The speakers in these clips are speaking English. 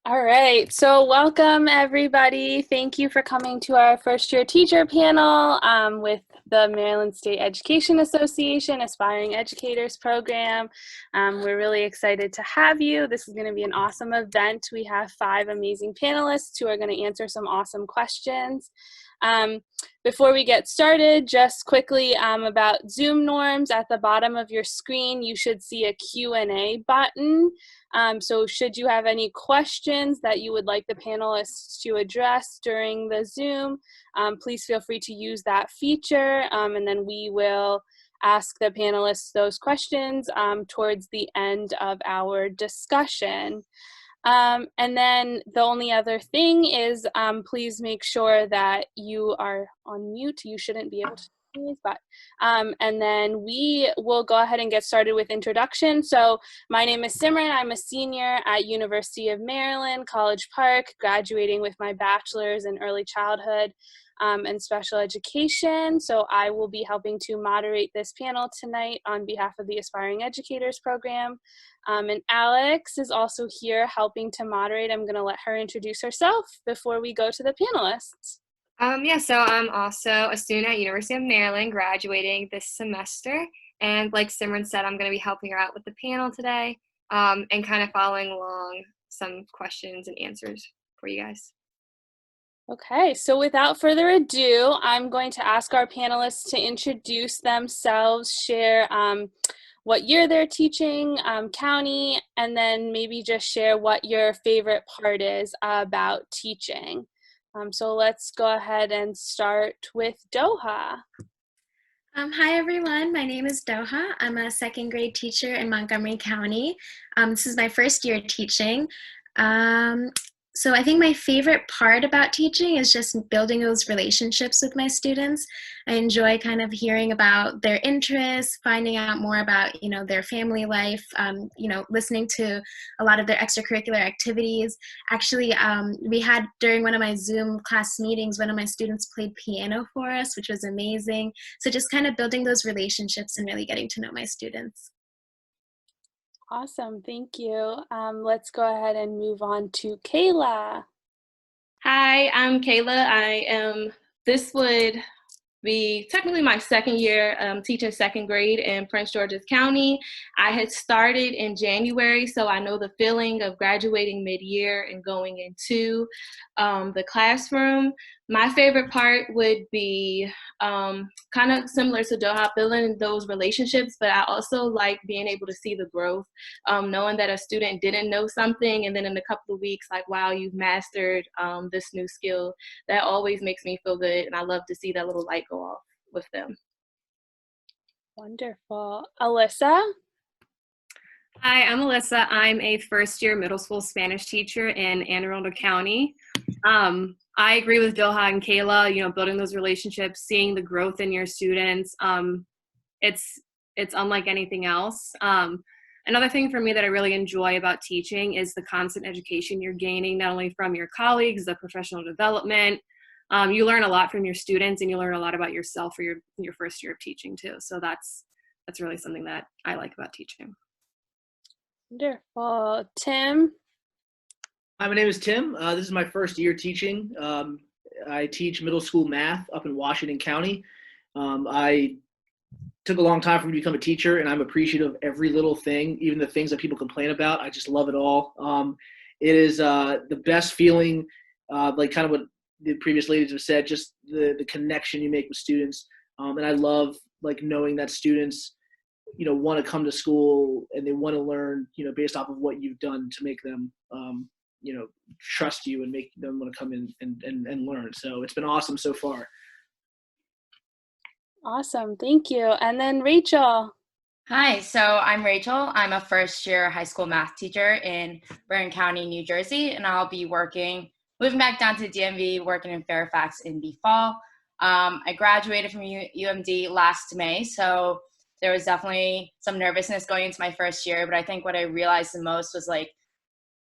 All right, so welcome everybody. Thank you for coming to our first year teacher panel with the Maryland State Education Association Aspiring Educators Program. We're really excited to have you. This is going to be an awesome event. We have 5 amazing panelists who are going to answer some awesome questions. Before we get started, just quickly about Zoom norms. At the bottom of your screen, you should see a Q&A button. So should you have any questions that you would like the panelists to address during the Zoom, please feel free to use that feature, and then we will ask the panelists those questions towards the end of our discussion. And then the only other thing is please make sure that you are on mute. You shouldn't be able to but and then we will go ahead and get started with introduction. So my name is Simran. I'm a senior at University of Maryland, College Park, graduating with my bachelor's in early childhood and special education. So I will be helping to moderate this panel tonight on behalf of the Aspiring Educators Program. And Alex is also here helping to moderate. I'm going to let her introduce herself before we go to the panelists. So I'm also a student at University of Maryland, graduating this semester. And like Simran said, I'm going to be helping her out with the panel today and kind of following along some questions and answers for you guys. Okay, so without further ado, I'm going to ask our panelists to introduce themselves, share what year they're teaching, county, and then maybe just share what your favorite part is about teaching. So let's go ahead and start with Doha. Hi everyone, my name is Doha. I'm a second grade teacher in Montgomery County. This is my first year teaching. So I think my favorite part about teaching is just building those relationships with my students. I enjoy kind of hearing about their interests, finding out more about, their family life, listening to a lot of their extracurricular activities. Actually, we had during one of my Zoom class meetings, one of my students played piano for us, which was amazing. So just kind of building those relationships and really getting to know my students. Awesome, thank you. Let's go ahead and move on to Kayla. Hi, I'm Kayla. This would be technically my second year teaching second grade in Prince George's County. I had started in January, so I know the feeling of graduating mid-year and going into the classroom. My favorite part would be kind of similar to Doha, building those relationships, but I also like being able to see the growth, knowing that a student didn't know something, and then in a couple of weeks, like, wow, you've mastered this new skill. That always makes me feel good, and I love to see that little light go off with them. Wonderful. Alyssa? Hi, I'm Alyssa. I'm a first-year middle school Spanish teacher in Anne Arundel County. I agree with Doha and Kayla, building those relationships, seeing the growth in your students. It's unlike anything else. Another thing for me that I really enjoy about teaching is the constant education you're gaining, not only from your colleagues, the professional development. You learn a lot from your students, and you learn a lot about yourself for your first year of teaching too. So that's really something that I like about teaching. Wonderful. Tim? Hi, my name is Tim. This is my first year teaching. I teach middle school math up in Washington County. I took a long time for me to become a teacher, and I'm appreciative of every little thing, even the things that people complain about. I just love it all. It is the best feeling, like kind of what the previous ladies have said, just the connection you make with students. And I love like knowing that students, want to come to school and they want to learn, based off of what you've done to make them, trust you and make them want to come in and learn. So it's been awesome so far. Awesome, thank you. And then Rachel. Hi, so I'm Rachel. I'm a first-year high school math teacher in Bergen County, New Jersey, and I'll be moving back down to DMV, working in Fairfax in the fall. I graduated from UMD last May, so there was definitely some nervousness going into my first year, but I think what I realized the most was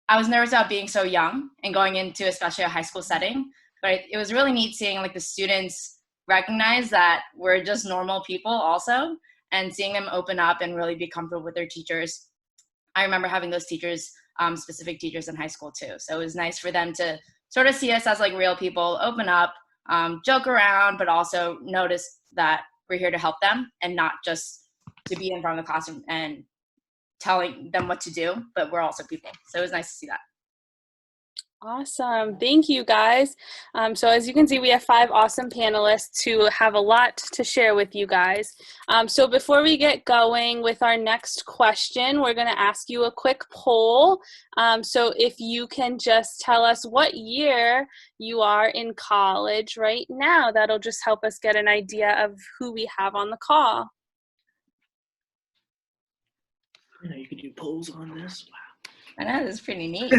I was nervous about being so young and going into especially a high school setting, but it was really neat seeing the students recognize that we're just normal people also, and seeing them open up and really be comfortable with their teachers. I remember having those teachers specific teachers in high school too. So it was nice for them to sort of see us as like real people, open up, joke around, but also notice that we're here to help them and not just to be in front of the classroom and telling them what to do, but we're also people. So it was nice to see that. Awesome. Thank you, guys. So as you can see, we have 5 awesome panelists who have a lot to share with you guys. So before we get going with our next question, we're going to ask you a quick poll. So if you can just tell us what year you are in college right now, that'll just help us get an idea of who we have on the call. You could do polls on this. Wow. I know, this is pretty neat.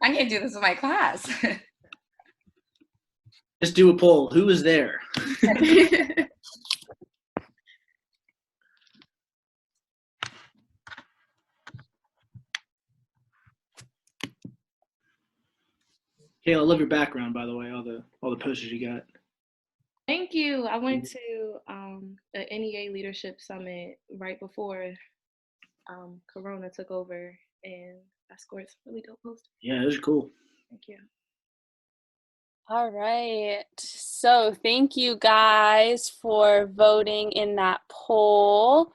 I'm going to do this with my class. Just do a poll. Who is there? Kayla, I love your background, by the way, all the posters you got. Thank you. I went to the NEA Leadership Summit right before Corona took over, and I scored some really dope posters. Yeah, those are cool. Thank you. All right. So thank you guys for voting in that poll.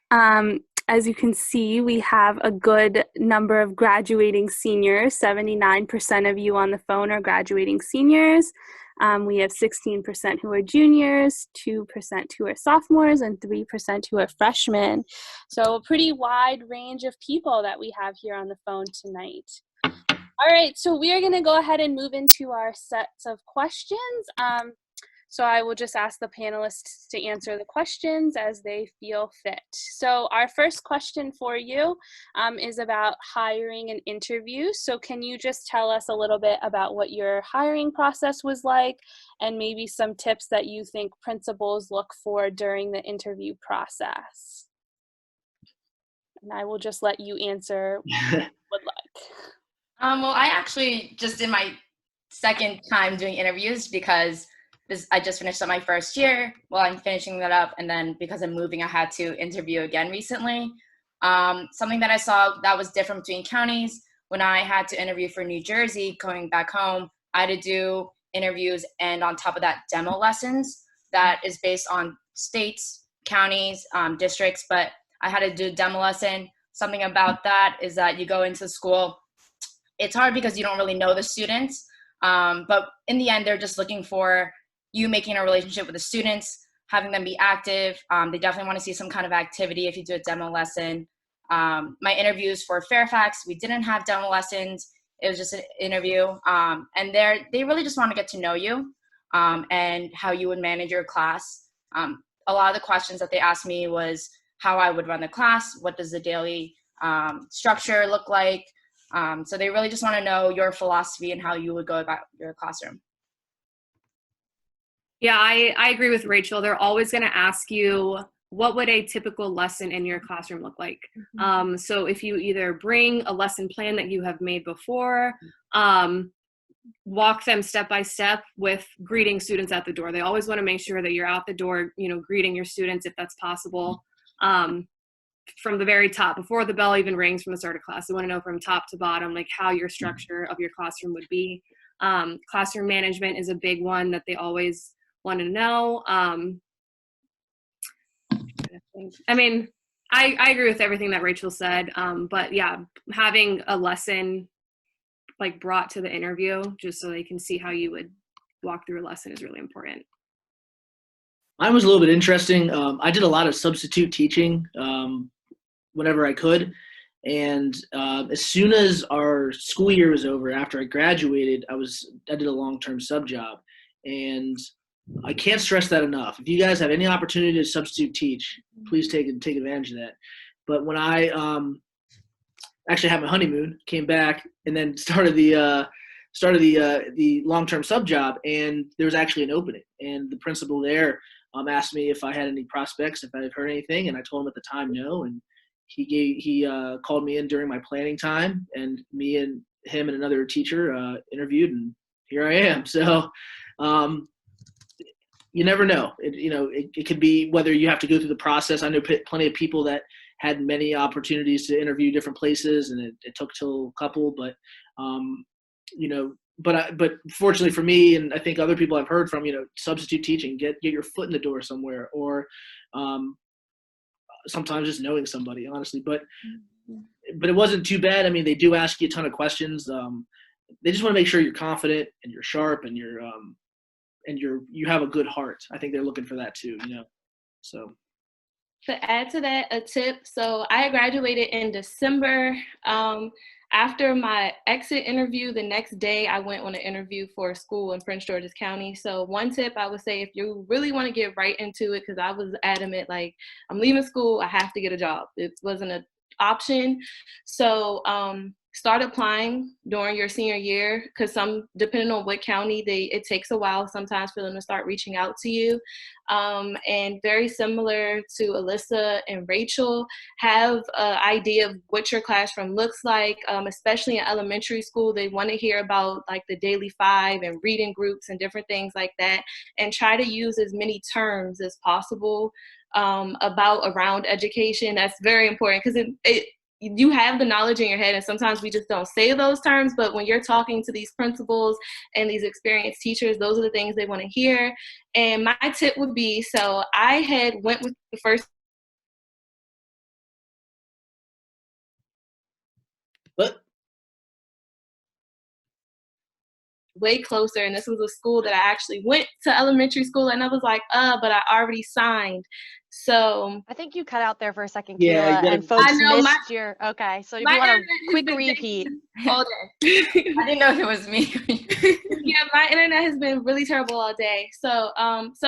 As you can see, we have a good number of graduating seniors. 79% of you on the phone are graduating seniors. We have 16% who are juniors, 2% who are sophomores, and 3% who are freshmen. So a pretty wide range of people that we have here on the phone tonight. All right, so we are going to go ahead and move into our sets of questions. So I will just ask the panelists to answer the questions as they feel fit. So our first question for you is about hiring and interviews. So can you just tell us a little bit about what your hiring process was like and maybe some tips that you think principals look for during the interview process? And I will just let you answer what you would like. Well, I actually just did my second time doing interviews because I just finished up my first year. Well, I'm finishing that up, and then because I'm moving, I had to interview again recently. Something that I saw that was different between counties, when I had to interview for New Jersey, going back home, I had to do interviews and on top of that, demo lessons that is based on states, counties, districts, but I had to do a demo lesson. Something about that is that you go into school, it's hard because you don't really know the students, but in the end, they're just looking for you making a relationship with the students, having them be active. They definitely want to see some kind of activity if you do a demo lesson. My interviews for Fairfax, we didn't have demo lessons. It was just an interview. And they really just want to get to know you and how you would manage your class. A lot of the questions that they asked me was how I would run the class, what does the daily structure look like. So they really just want to know your philosophy and how you would go about your classroom. Yeah, I agree with Rachel. They're always going to ask you, what would a typical lesson in your classroom look like? Mm-hmm. So if you either bring a lesson plan that you have made before, walk them step by step with greeting students at the door. They always want to make sure that you're out the door, greeting your students if that's possible. From the very top, before the bell even rings from the start of class. They want to know from top to bottom, like how your structure of your classroom would be. Classroom management is a big one that they always want to know. I mean, I agree with everything that Rachel said, but yeah, having a lesson like brought to the interview just so they can see how you would walk through a lesson is really important. Mine was a little bit interesting. I did a lot of substitute teaching whenever I could. And as soon as our school year was over, after I graduated, I did a long-term sub job. And I can't stress that enough. If you guys have any opportunity to substitute teach, please take advantage of that. But when I actually had my honeymoon, came back, and then started the long-term sub job, and there was actually an opening. And the principal there asked me if I had any prospects, if I had heard anything, and I told him at the time no. And he called me in during my planning time, and me and him and another teacher interviewed, and here I am. So you never know. It could be whether you have to go through the process. I know plenty of people that had many opportunities to interview different places, and it took till a couple, but but fortunately for me, and I think other people I've heard from, substitute teaching, get your foot in the door somewhere, or sometimes just knowing somebody, honestly. But it wasn't too bad. I mean, they do ask you a ton of questions. They just want to make sure you're confident and you're sharp and you have a good heart. I think they're looking for that too, So. To add to that, a tip. So I graduated in December. After my exit interview, the next day I went on an interview for a school in Prince George's County. So one tip I would say, if you really want to get right into it, because I was adamant, like, I'm leaving school, I have to get a job. It wasn't an option. So start applying during your senior year, because depending on what county, it takes a while sometimes for them to start reaching out to you. And very similar to Alyssa and Rachel, have an idea of what your classroom looks like, especially in elementary school. They want to hear about like the daily 5 and reading groups and different things like that, and try to use as many terms as possible around education. That's very important, because you have the knowledge in your head, and sometimes we just don't say those terms, but when you're talking to these principals and these experienced teachers, those are the things they want to hear. And my tip would be, so I had went with the first way closer, and this was a school that I actually went to elementary school, and I was like, but I already signed. So I think you cut out there for a second, Yeah, Kayla, and folks I know missed your. Okay, so if you want a quick repeat. All day. I didn't know it was me. Yeah, my internet has been really terrible all day. So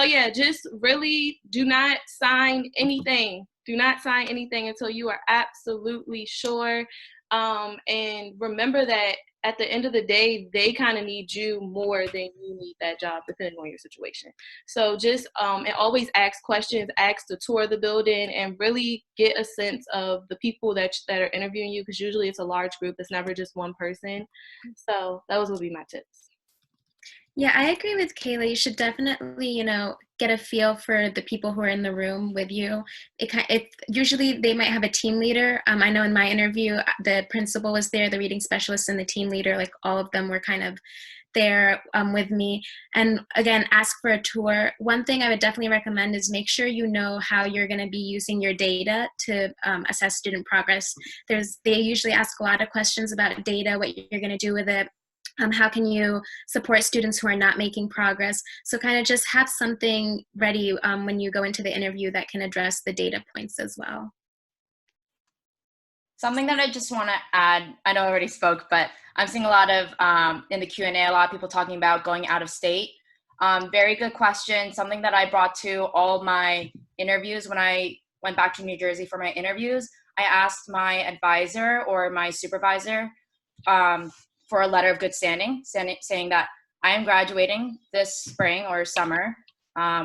yeah, just really do not sign anything. Do not sign anything until you are absolutely sure. And remember that at the end of the day, they kind of need you more than you need that job, depending on your situation. So just and always ask questions, ask to tour the building, and really get a sense of the people that are interviewing you, because usually it's a large group. It's never just one person. So those would be my tips. Yeah, I agree with Kayla. You should definitely, get a feel for the people who are in the room with you. Usually they might have a team leader. I know in my interview, the principal was there, the reading specialist, and the team leader. Like, all of them were kind of there with me. And again, ask for a tour. One thing I would definitely recommend is make sure you know how you're going to be using your data to assess student progress. They usually ask a lot of questions about data, what you're going to do with it. How can you support students who are not making progress? So kind of just have something ready when you go into the interview that can address the data points as well. Something that I just want to add, I know I already spoke, but I'm seeing a lot of, in the Q&A, a lot of people talking about going out of state. Very good question. Something that I brought to all my interviews when I went back to New Jersey for my interviews. I asked my advisor or my supervisor for a letter of good standing, saying that I am graduating this spring or summer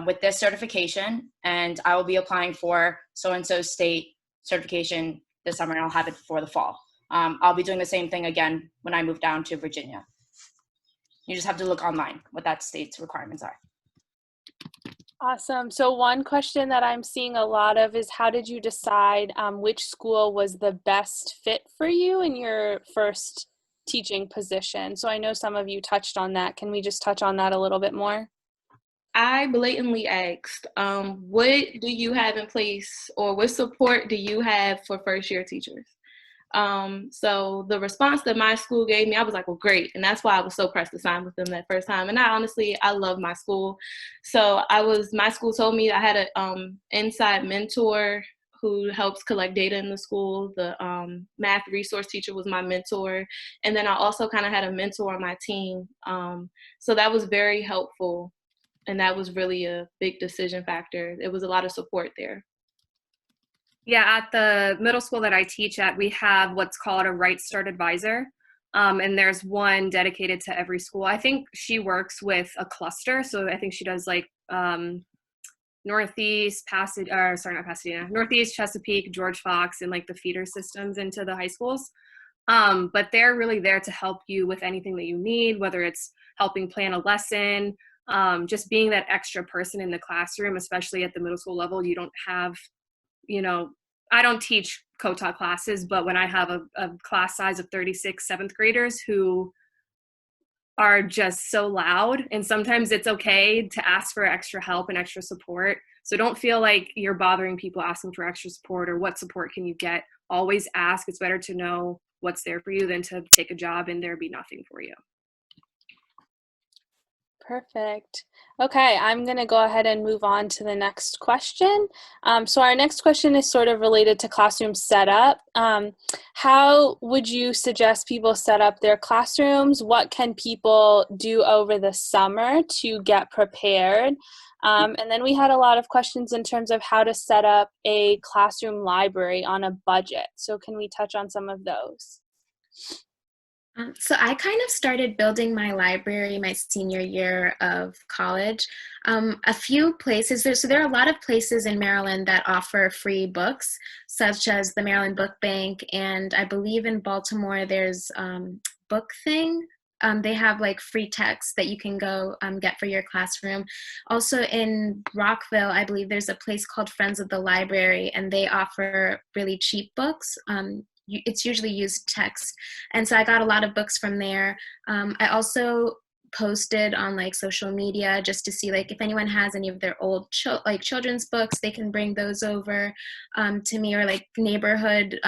with this certification, and I will be applying for so-and-so state certification this summer, and I'll have it for the fall. I'll be doing the same thing again when I move down to Virginia. You just have to look online what that state's requirements are. Awesome. So one question that I'm seeing a lot of is, how did you decide which school was the best fit for you in your first teaching position? So I know some of you touched on that. Can we just touch on that a little bit more? I blatantly asked, what do you have in place, or what support do you have for first year teachers? So the response that my school gave me, I was like, well, great. And that's why I was so pressed to sign with them that first time. And I love my school. So my school told me I had an inside mentor who helps collect data in the school. The math resource teacher was my mentor. And then I also kind of had a mentor on my team. So that was very helpful. And that was really a big decision factor. It was a lot of support there. Yeah, at the middle school that I teach at, we have what's called a Right Start advisor. And there's one dedicated to every school. I think she works with a cluster. So I think she does like Northeast, Northeast, Chesapeake, George Fox, and like the feeder systems into the high schools. But they're really there to help you with anything that you need, whether it's helping plan a lesson, just being that extra person in the classroom, especially at the middle school level. You don't have, I don't teach co-taught classes, but when I have a class size of 36 seventh graders who are just so loud, and sometimes it's okay to ask for extra help and extra support. So don't feel like you're bothering people asking for extra support or what support can you get. Always ask. It's better to know what's there for you than to take a job and there be nothing for you. Perfect. Okay, I'm going to go ahead and move on to the next question. So our next question is sort of related to classroom setup. How would you suggest people set up their classrooms? What can people do over the summer to get prepared? And then we had a lot of questions in terms of how to set up a classroom library on a budget. So can we touch on some of those? So I kind of started building my library my senior year of college. A few places, there are a lot of places in Maryland that offer free books, such as the Maryland Book Bank, and I believe in Baltimore there's Book Thing. They have like free text that you can go get for your classroom. Also in Rockville, I believe there's a place called Friends of the Library, and they offer really cheap books. It's usually used text, and so I got a lot of books from there. I also posted on like social media just to see like if anyone has any of their old children's books, they can bring those over to me, or like neighborhood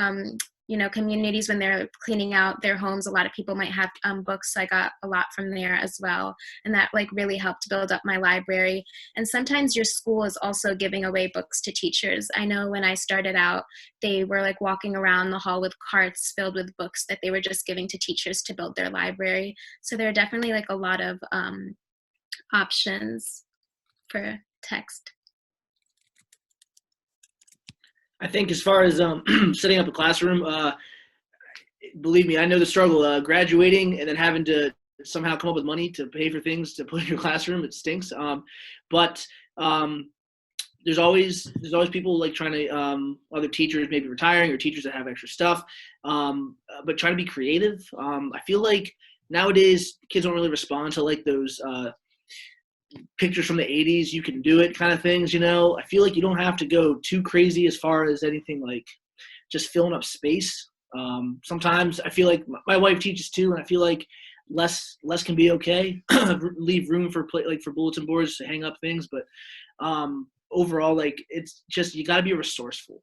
communities when they're cleaning out their homes. A lot of people might have books, so I got a lot from there as well, and that like really helped build up my library. And sometimes your school is also giving away books to teachers. I know when I started out, they were like walking around the hall with carts filled with books that they were just giving to teachers to build their library. So there are definitely like a lot of options for text. I think as far as setting up a classroom, believe me, I know the struggle. Graduating and then having to somehow come up with money to pay for things to put in your classroom, it stinks. But there's always people like trying to other teachers maybe retiring or teachers that have extra stuff, but trying to be creative. I feel like nowadays kids don't really respond to like those pictures from the 80s, you can do it kind of things, you know. I feel like you don't have to go too crazy as far as anything like just filling up space. Sometimes I feel like my wife teaches too, and I feel like less can be okay. Leave room for for bulletin boards to hang up things, but overall, like it's just you got to be resourceful.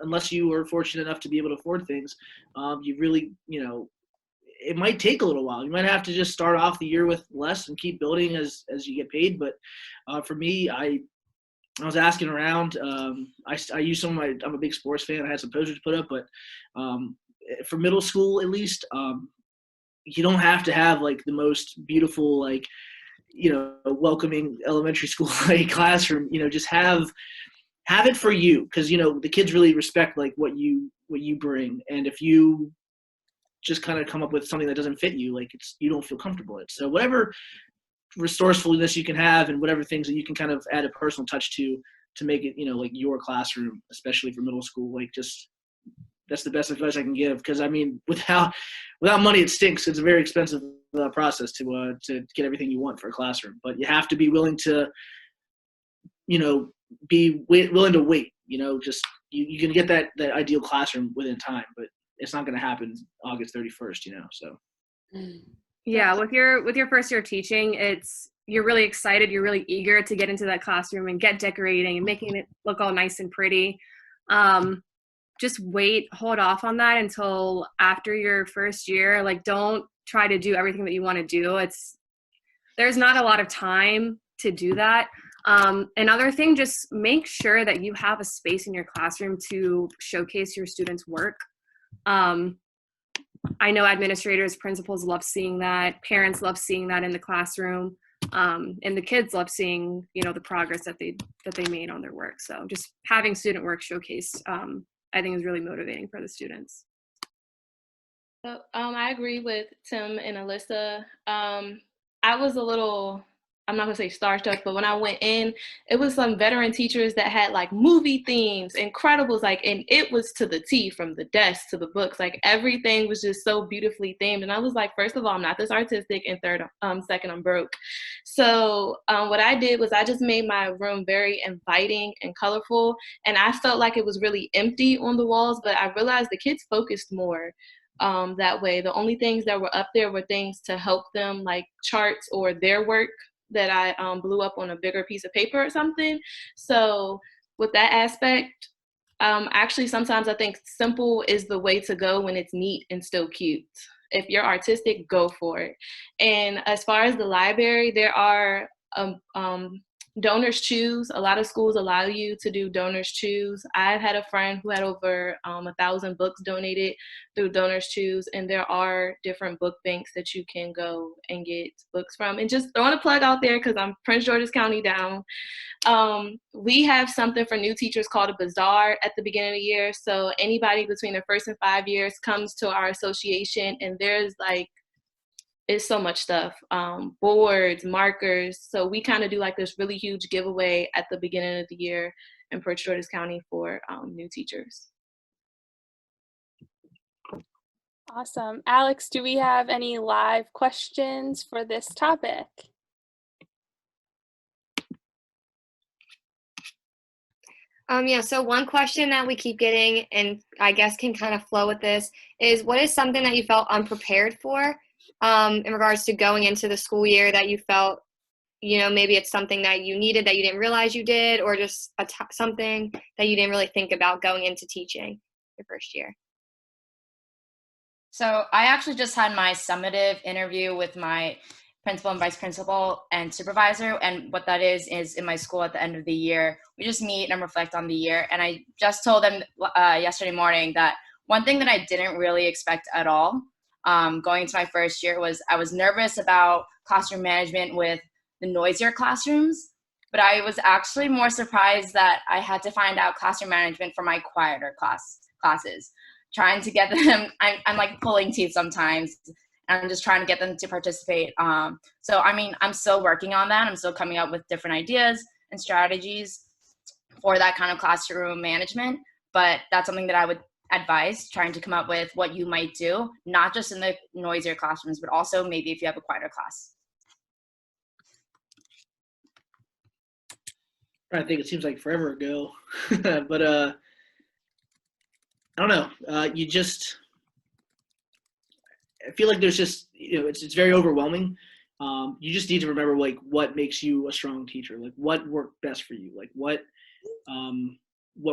Unless you are fortunate enough to be able to afford things, you really, it might take a little while. You might have to just start off the year with less and keep building as you get paid. But for me, I was asking around. I use some of my. I'm a big sports fan. I had some posters to put up, but for middle school at least, you don't have to have like the most beautiful like welcoming elementary school like classroom. Just have it for you, because the kids really respect like what you bring, and if you just kind of come up with something that doesn't fit you, like you don't feel comfortable in it. So whatever resourcefulness you can have and whatever things that you can kind of add a personal touch to make it, like your classroom, especially for middle school, like just that's the best advice I can give. Because I mean, without money, it stinks. It's a very expensive process to get everything you want for a classroom. But you have to be willing to, willing to wait. Just you can get that ideal classroom within time, but it's not going to happen August 31st, so. Yeah, with your first year of teaching, you're really excited, you're really eager to get into that classroom and get decorating and making it look all nice and pretty. Just hold off on that until after your first year. Like, don't try to do everything that you want to do. There's not a lot of time to do that. Another thing, just make sure that you have a space in your classroom to showcase your students' work. I know administrators, principals love seeing that. Parents love seeing that in the classroom. And the kids love seeing, the progress that they made on their work. So just having student work showcased, I think is really motivating for the students. So I agree with Tim and Alyssa. I was a little I'm not gonna say starstruck, but when I went in, it was some veteran teachers that had like movie themes, Incredibles, like, and it was to the T, from the desk to the books, like everything was just so beautifully themed. And I was like, first of all, I'm not this artistic, and second, I'm broke. So what I did was I just made my room very inviting and colorful, and I felt like it was really empty on the walls, but I realized the kids focused more that way. The only things that were up there were things to help them, like charts or their work that I blew up on a bigger piece of paper or something. So with that aspect, actually sometimes I think simple is the way to go when it's neat and still cute. If you're artistic, go for it. And as far as the library, there are donors choose. A lot of schools allow you to do donors choose. I've had a friend who had over 1,000 books donated through donors choose, and there are different book banks that you can go and get books from. And just throwing a plug out there, because I'm Prince George's County down, we have something for new teachers called a bazaar at the beginning of the year. So anybody between their first and 5 years comes to our association, and there's like, it's so much stuff, boards, markers. So we kind of do like this really huge giveaway at the beginning of the year in Prince George's County for new teachers. Awesome. Alex, do we have any live questions for this topic? Yeah, so one question that we keep getting, and I guess can kind of flow with this, is what is something that you felt unprepared for in regards to going into the school year that you felt, you know, maybe it's something that you needed that you didn't realize you did, or just something that you didn't really think about going into teaching your first year? So I actually just had my summative interview with my principal and vice principal and supervisor. And what that is in my school at the end of the year, we just meet and reflect on the year. And I just told them yesterday morning that one thing that I didn't really expect at all going into my first year was I was nervous about classroom management with the noisier classrooms, but I was actually more surprised that I had to find out classroom management for my quieter classes. Trying to get them, I'm like pulling teeth sometimes, and I'm just trying to get them to participate. So, I mean, I'm still working on that. I'm still coming up with different ideas and strategies for that kind of classroom management, but that's something that I would advise, trying to come up with what you might do, not just in the noisier classrooms, but also maybe if you have a quieter class. I think it seems like forever ago, but I don't know. I feel like there's just, you know, it's very overwhelming. You just need to remember like what makes you a strong teacher, like what worked best for you, like what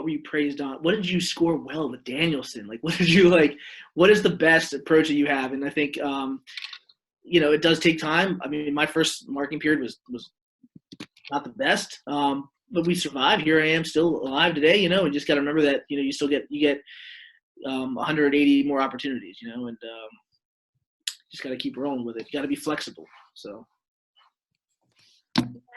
were you praised on, what did you score well with Danielson, like what did you like, what is the best approach that you have? And I think you know, it does take time. I mean, my first marking period was not the best, but we survived. Here I am still alive today, you know, and just got to remember that, you know, you get 180 more opportunities, you know, and just got to keep rolling with it. You got to be flexible. So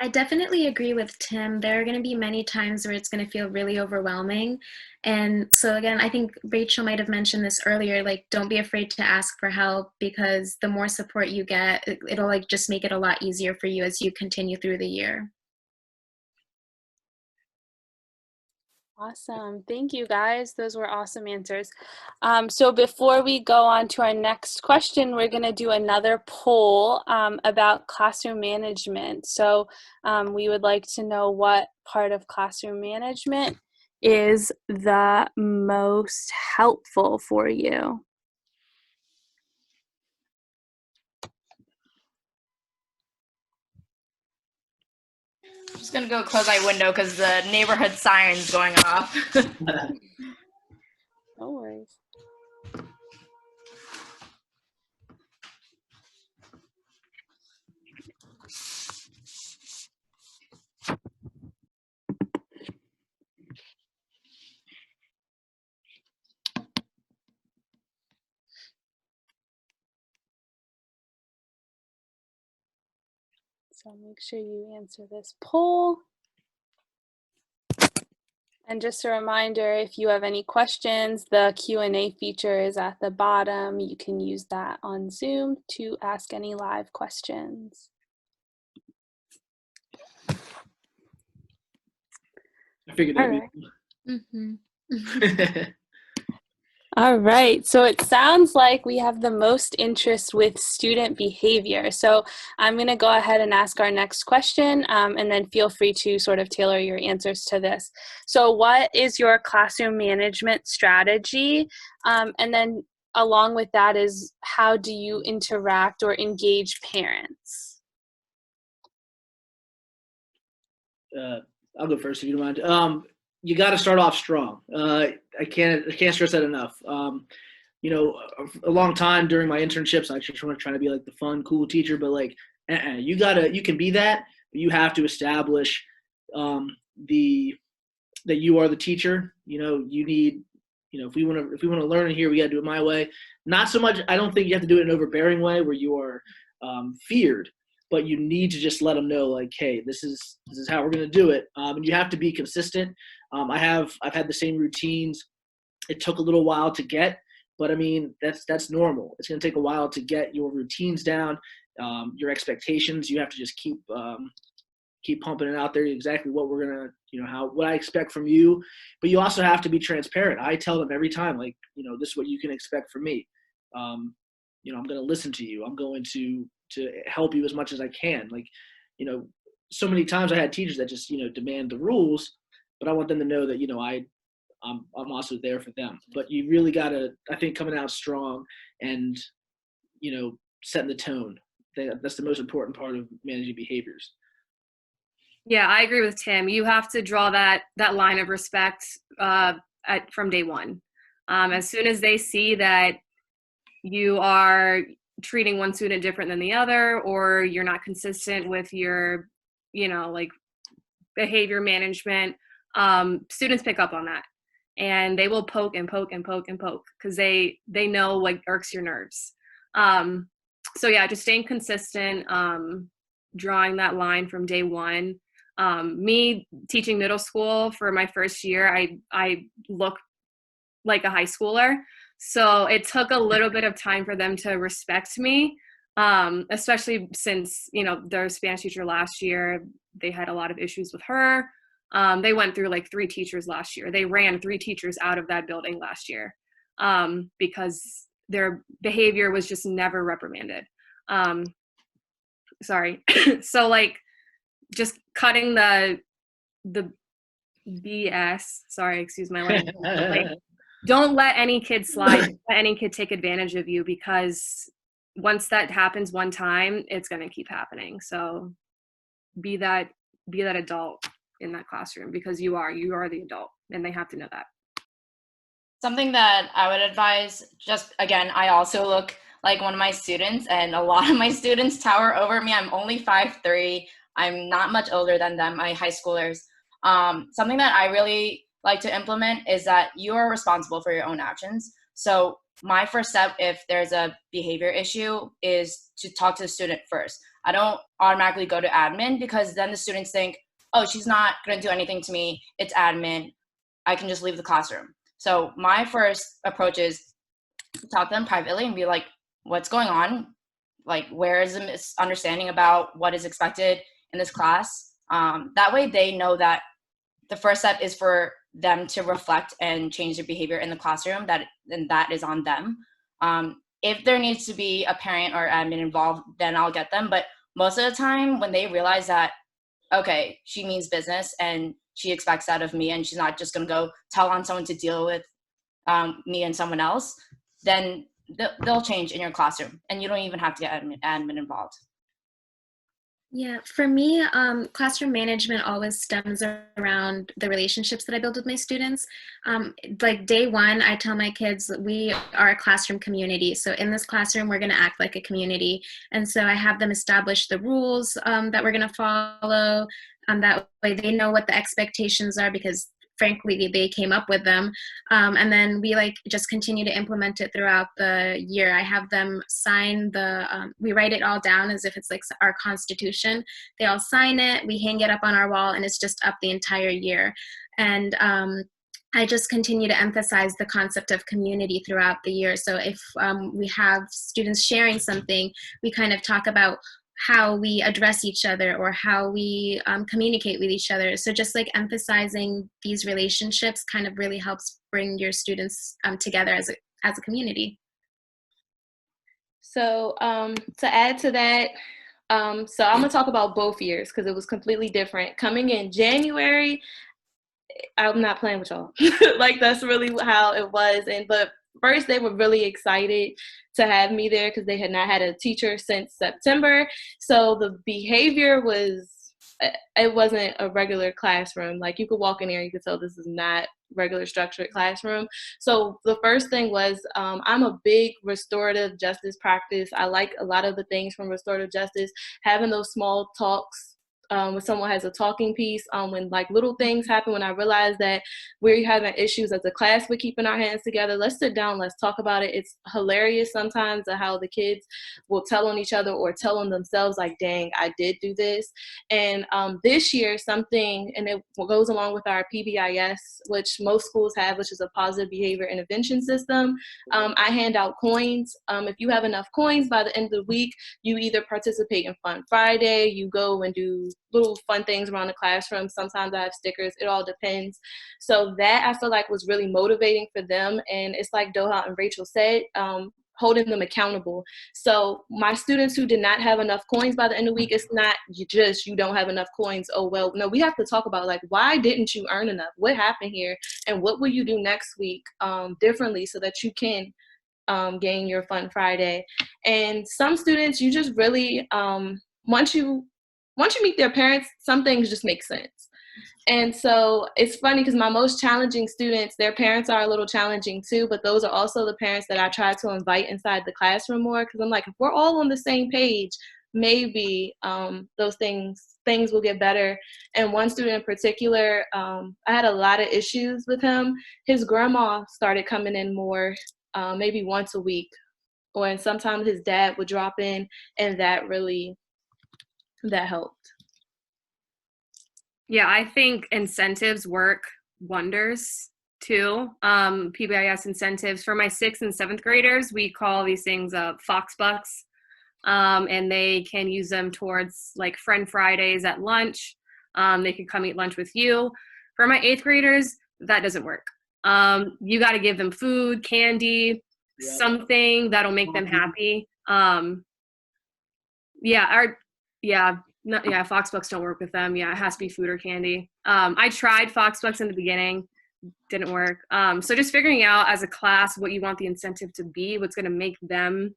I definitely agree with Tim. There are going to be many times where it's going to feel really overwhelming. And so again, I think Rachel might have mentioned this earlier, like don't be afraid to ask for help, because the more support you get, it'll like just make it a lot easier for you as you continue through the year. Awesome. Thank you, guys. Those were awesome answers. So before we go on to our next question, we're going to do another poll about classroom management. So we would like to know what part of classroom management is the most helpful for you. I'm just gonna go close my window because the neighborhood siren's going off. No worries. So make sure you answer this poll. And just a reminder, if you have any questions, the Q&A feature is at the bottom. You can use that on Zoom to ask any live questions. I figured All that'd right. be. All right, so it sounds like we have the most interest with student behavior. So I'm going to go ahead and ask our next question, and then feel free to sort of tailor your answers to this. So what is your classroom management strategy? And then along with that is, how do you interact or engage parents? I'll go first if you don't mind. You got to start off strong. I can't stress that enough. You know, a long time during my internships, I actually trying to be like the fun, cool teacher, but like, you can be that, but you have to establish that you are the teacher. You know, you need, you know, if we want to learn in here, we got to do it my way. Not so much. I don't think you have to do it in an overbearing way where you are feared, but you need to just let them know, like, hey, this is how we're going to do it. And you have to be consistent. I've had the same routines. It took a little while to get, but I mean, that's normal. It's going to take a while to get your routines down, your expectations. You have to just keep pumping it out there, exactly what we're going to, you know, what I expect from you. But you also have to be transparent. I tell them every time, like, you know, this is what you can expect from me. You know, I'm going to listen to you. I'm going to help you as much as I can. Like, you know, so many times I had teachers that just, you know, demand the rules, but I want them to know that, you know, I'm also there for them. But you really got to, I think, coming out strong and, you know, setting the tone. That's the most important part of managing behaviors. Yeah, I agree with Tim. You have to draw that line of respect from day one. As soon as they see that you are treating one student different than the other, or you're not consistent with your, you know, like behavior management, students pick up on that, and they will poke and poke and poke and poke because they know what irks your nerves. So yeah, just staying consistent, drawing that line from day one. Me teaching middle school for my first year, I look like a high schooler. So it took a little bit of time for them to respect me, especially since, you know, their Spanish teacher last year, they had a lot of issues with her. They went through like 3 teachers last year. They ran 3 teachers out of that building last year because their behavior was just never reprimanded. Sorry. So like just cutting the BS, sorry, excuse my language. Like, don't let any kid slide, don't let any kid take advantage of you, because once that happens one time, it's going to keep happening. So be that adult in that classroom, because you are the adult, and they have to know that. Something that I would advise, just again, I also look like one of my students, and a lot of my students tower over me. I'm only 5'3". I'm not much older than them, my high schoolers. Something that I really like to implement is that you are responsible for your own actions. So my first step, if there's a behavior issue, is to talk to the student first. I don't automatically go to admin, because then the students think, oh, she's not going to do anything to me. It's admin. I can just leave the classroom. So my first approach is to talk to them privately and be like, what's going on? Like, where is the misunderstanding about what is expected in this class? That way they know that the first step is for them to reflect and change their behavior in the classroom, and that is on them. If there needs to be a parent or admin involved, then I'll get them. But most of the time, when they realize that, okay, she means business and she expects that of me, and she's not just going to go tell on someone to deal with me and someone else, then they'll change in your classroom, and you don't even have to get admin involved. Yeah, for me, classroom management always stems around the relationships that I build with my students. Like day one, I tell my kids we are a classroom community. So in this classroom, we're going to act like a community. And so I have them establish the rules that we're going to follow. That way they know what the expectations are, because frankly, they came up with them. And then we just continue to implement it throughout the year. I have them sign we write it all down as if it's like our constitution. They all sign it, we hang it up on our wall, and it's just up the entire year. And I just continue to emphasize the concept of community throughout the year. So if we have students sharing something, we kind of talk about how we address each other or how we communicate with each other. So just like emphasizing these relationships kind of really helps bring your students together as a community. So to add to that, so I'm gonna talk about both years because it was completely different. Coming in January, I'm not playing with y'all. Like that's really how it was. But first they were really excited to have me there because they had not had a teacher since September. So the behavior it wasn't a regular classroom. Like you could walk in there, you could tell this is not regular structured classroom. So the first thing was I'm a big restorative justice practice. I like a lot of the things from restorative justice, having those small talks when someone has a talking piece, when like little things happen, when I realize that we're having issues as a class with keeping our hands together, let's sit down, let's talk about it. It's hilarious sometimes how the kids will tell on each other or tell on themselves like, dang, I did do this. And this year something, and it goes along with our PBIS, which most schools have, which is a positive behavior intervention system. I hand out coins. If you have enough coins by the end of the week, you either participate in Fun Friday, you go and do little fun things around the classroom. Sometimes I have stickers. It all depends. So that I feel like was really motivating for them. And it's like Doha and Rachel said, holding them accountable. So my students who did not have enough coins by the end of the week, it's not you don't have enough coins. Oh, well, no, we have to talk about like, why didn't you earn enough? What happened here? And what will you do next week differently so that you can gain your Fun Friday? And some students, you just really, once you meet their parents, some things just make sense. And so it's funny because my most challenging students, their parents are a little challenging too, but those are also the parents that I try to invite inside the classroom more, because I'm like, if we're all on the same page, maybe those things will get better. And one student in particular, I had a lot of issues with him. His grandma started coming in more, maybe once a week, and sometimes his dad would drop in, and that helped. Yeah, I think incentives work wonders too. PBIS incentives for my 6th and 7th graders, we call these things Fox Bucks, and they can use them towards like Friend Fridays at lunch. They can come eat lunch with you. For my 8th graders, that doesn't work. You got to give them food, candy, something that'll make them happy. Fox Bucks don't work with them. Yeah, it has to be food or candy. I tried Fox Bucks in the beginning, didn't work. So just figuring out as a class what you want the incentive to be, what's going to make them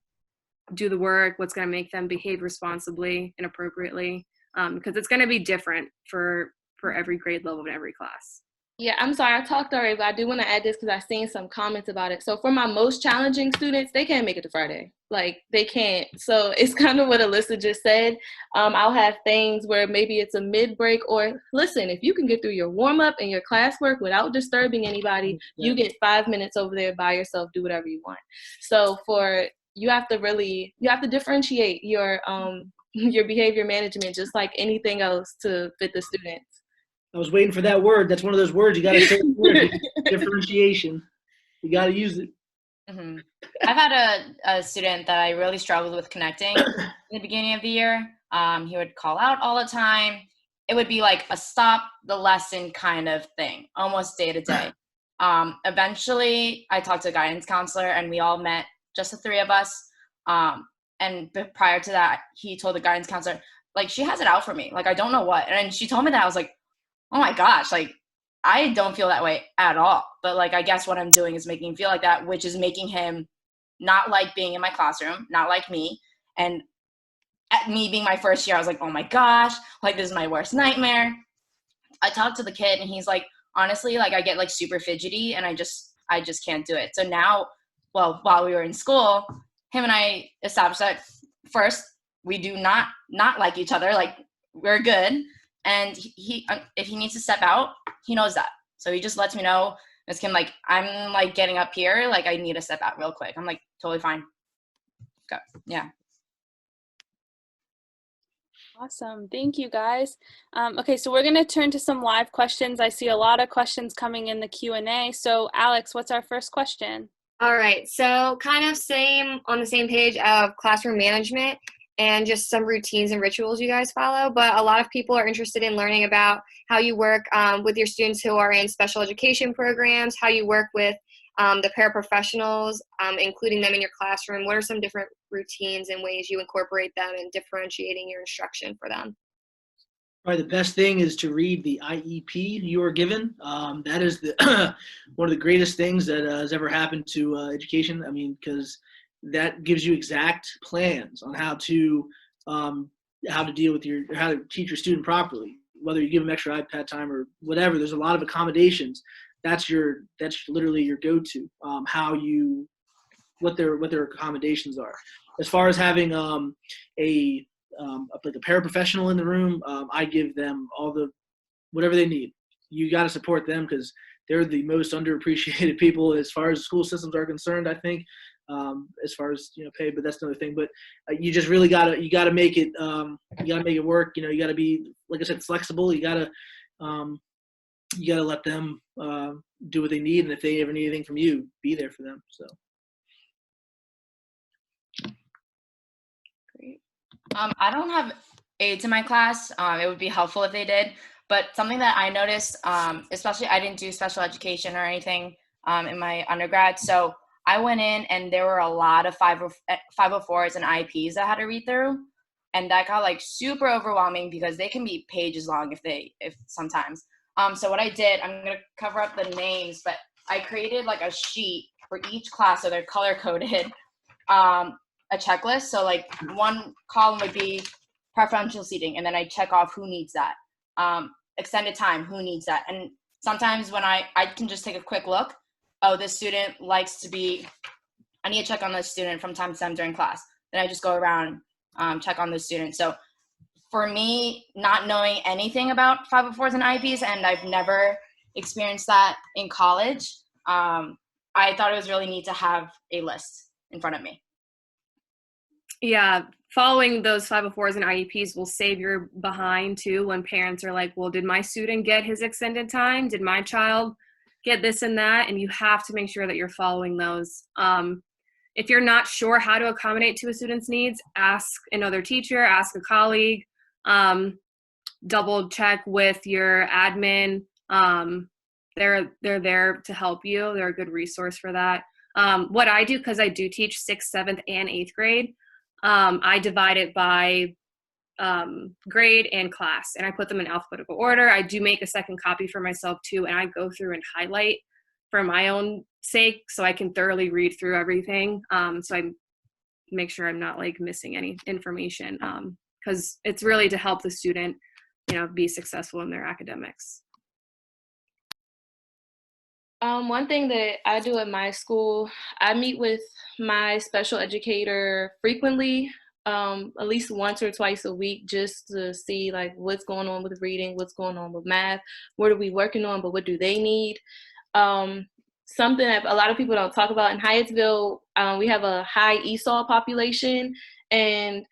do the work, what's going to make them behave responsibly and appropriately, because it's going to be different for every grade level in every class. Yeah, I'm sorry, I talked already, but I do want to add this because I've seen some comments about it. So for my most challenging students, they can't make it to Friday. Like, they can't. So it's kind of what Alyssa just said. I'll have things where maybe it's a mid-break, or listen, if you can get through your warm-up and your classwork without disturbing anybody, you get 5 minutes over there by yourself, do whatever you want. So you have to differentiate your behavior management just like anything else to fit the students. I was waiting for that word. That's one of those words you got to say. Differentiation. You got to use it. Mm-hmm. I've had a student that I really struggled with connecting in the beginning of the year. He would call out all the time. It would be like a stop the lesson kind of thing, almost day to day. Eventually, I talked to a guidance counselor, and we all met, just the 3 of us. And prior to that, he told the guidance counselor, like, she has it out for me. Like, I don't know what. And she told me that. I was like, oh my gosh, like, I don't feel that way at all. But like, I guess what I'm doing is making him feel like that, which is making him not like being in my classroom, not like me. And at me being my first year, I was like, oh my gosh, like, this is my worst nightmare. I talked to the kid, and he's like, honestly, like, I get like super fidgety, and I just can't do it. So now, well, while we were in school, him and I established that first, we do not like each other. Like, we're good. And he, if he needs to step out, he knows that. So he just lets me know, Ms. Kim, like, I'm like getting up here, like, I need to step out real quick. I'm like, totally fine. Go. Yeah. Awesome. Thank you, guys. Okay, so we're going to turn to some live questions. I see a lot of questions coming in the Q&A. So Alex, what's our first question? All right, so kind of on the same page of classroom management. and just some routines and rituals you guys follow. But a lot of people are interested in learning about how you work with your students who are in special education programs, how you work with the paraprofessionals, including them in your classroom. What are some different routines and ways you incorporate them and differentiating your instruction for them? Probably the best thing is to read the IEP you are given. That is the one of the greatest things that has ever happened to education. I mean, because that gives you exact plans on how to deal with how to teach your student properly. Whether you give them extra iPad time or whatever, there's a lot of accommodations. That's literally your go-to. What their accommodations are. As far as having like a paraprofessional in the room, I give them whatever they need. You got to support them because they're the most underappreciated people as far as school systems are concerned, I think, as far as pay, but that's another thing. But you just really gotta make it work. You got to be, like I said, flexible. You gotta let them do what they need, and if they ever need anything from you, be there for them. So. I don't have aides in my class. It would be helpful if they did. But something that I noticed, especially I didn't do special education or anything in my undergrad. So I went in and there were a lot of 504s and IEPs I had to read through. And that got like super overwhelming because they can be pages long if sometimes. So what I did, I'm going to cover up the names, but I created like a sheet for each class. So they're color coded. A checklist. So like one column would be preferential seating, and then I check off who needs that. Extended time, who needs that? And sometimes when I can just take a quick look, oh, this student likes to be, I need to check on this student from time to time during class. Then I just go around, check on the student. So for me, not knowing anything about 504s and IEPs, and I've never experienced that in college, I thought it was really neat to have a list in front of me. Yeah, following those 504s and IEPs will save your behind too when parents are like, well, did my student get his extended time? Did my child get this and that? And you have to make sure that you're following those. If you're not sure how to accommodate to a student's needs, ask another teacher, ask a colleague, double check with your admin. They're there to help you. They're a good resource for that. What I do, because I do teach 6th, 7th, and 8th grade, I divide it by grade and class, and I put them in alphabetical order. I do make a second copy for myself too, and I go through and highlight for my own sake so I can thoroughly read through everything. So I make sure I'm not like missing any information, because it's really to help the student, be successful in their academics. One thing that I do at my school, I meet with my special educator frequently, at least once or twice a week, just to see like what's going on with reading, what's going on with math, what are we working on, but what do they need? Something that a lot of people don't talk about in Hyattsville, we have a high ESOL population, and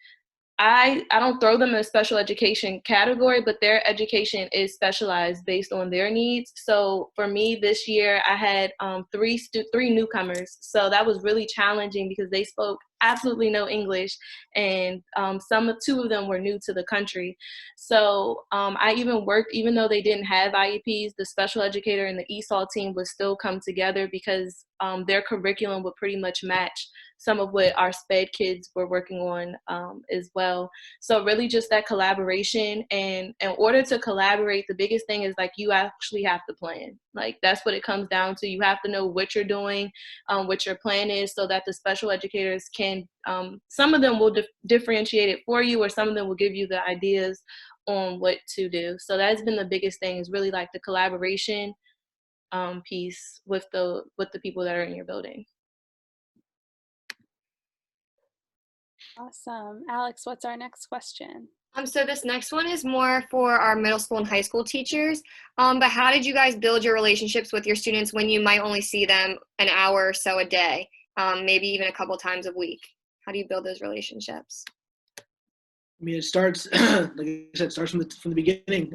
I don't throw them in a special education category, but their education is specialized based on their needs. So for me this year, I had three newcomers. So that was really challenging because they spoke absolutely no English, and two of them were new to the country. So I even worked, even though they didn't have IEPs, the special educator and the ESOL team would still come together because their curriculum would pretty much match some of what our SPED kids were working on as well. So really just that collaboration. And in order to collaborate, the biggest thing is like you actually have to plan. Like that's what it comes down to. You have to know what you're doing, what your plan is, so that the special educators can, some of them will differentiate it for you, or some of them will give you the ideas on what to do. So that's been the biggest thing, is really like the collaboration piece with the people that are in your building. Awesome. Alex, what's our next question? So this next one is more for our middle school and high school teachers. But how did you guys build your relationships with your students when you might only see them an hour or so a day, maybe even a couple times a week? How do you build those relationships? I mean, it starts, like I said, it starts from the beginning.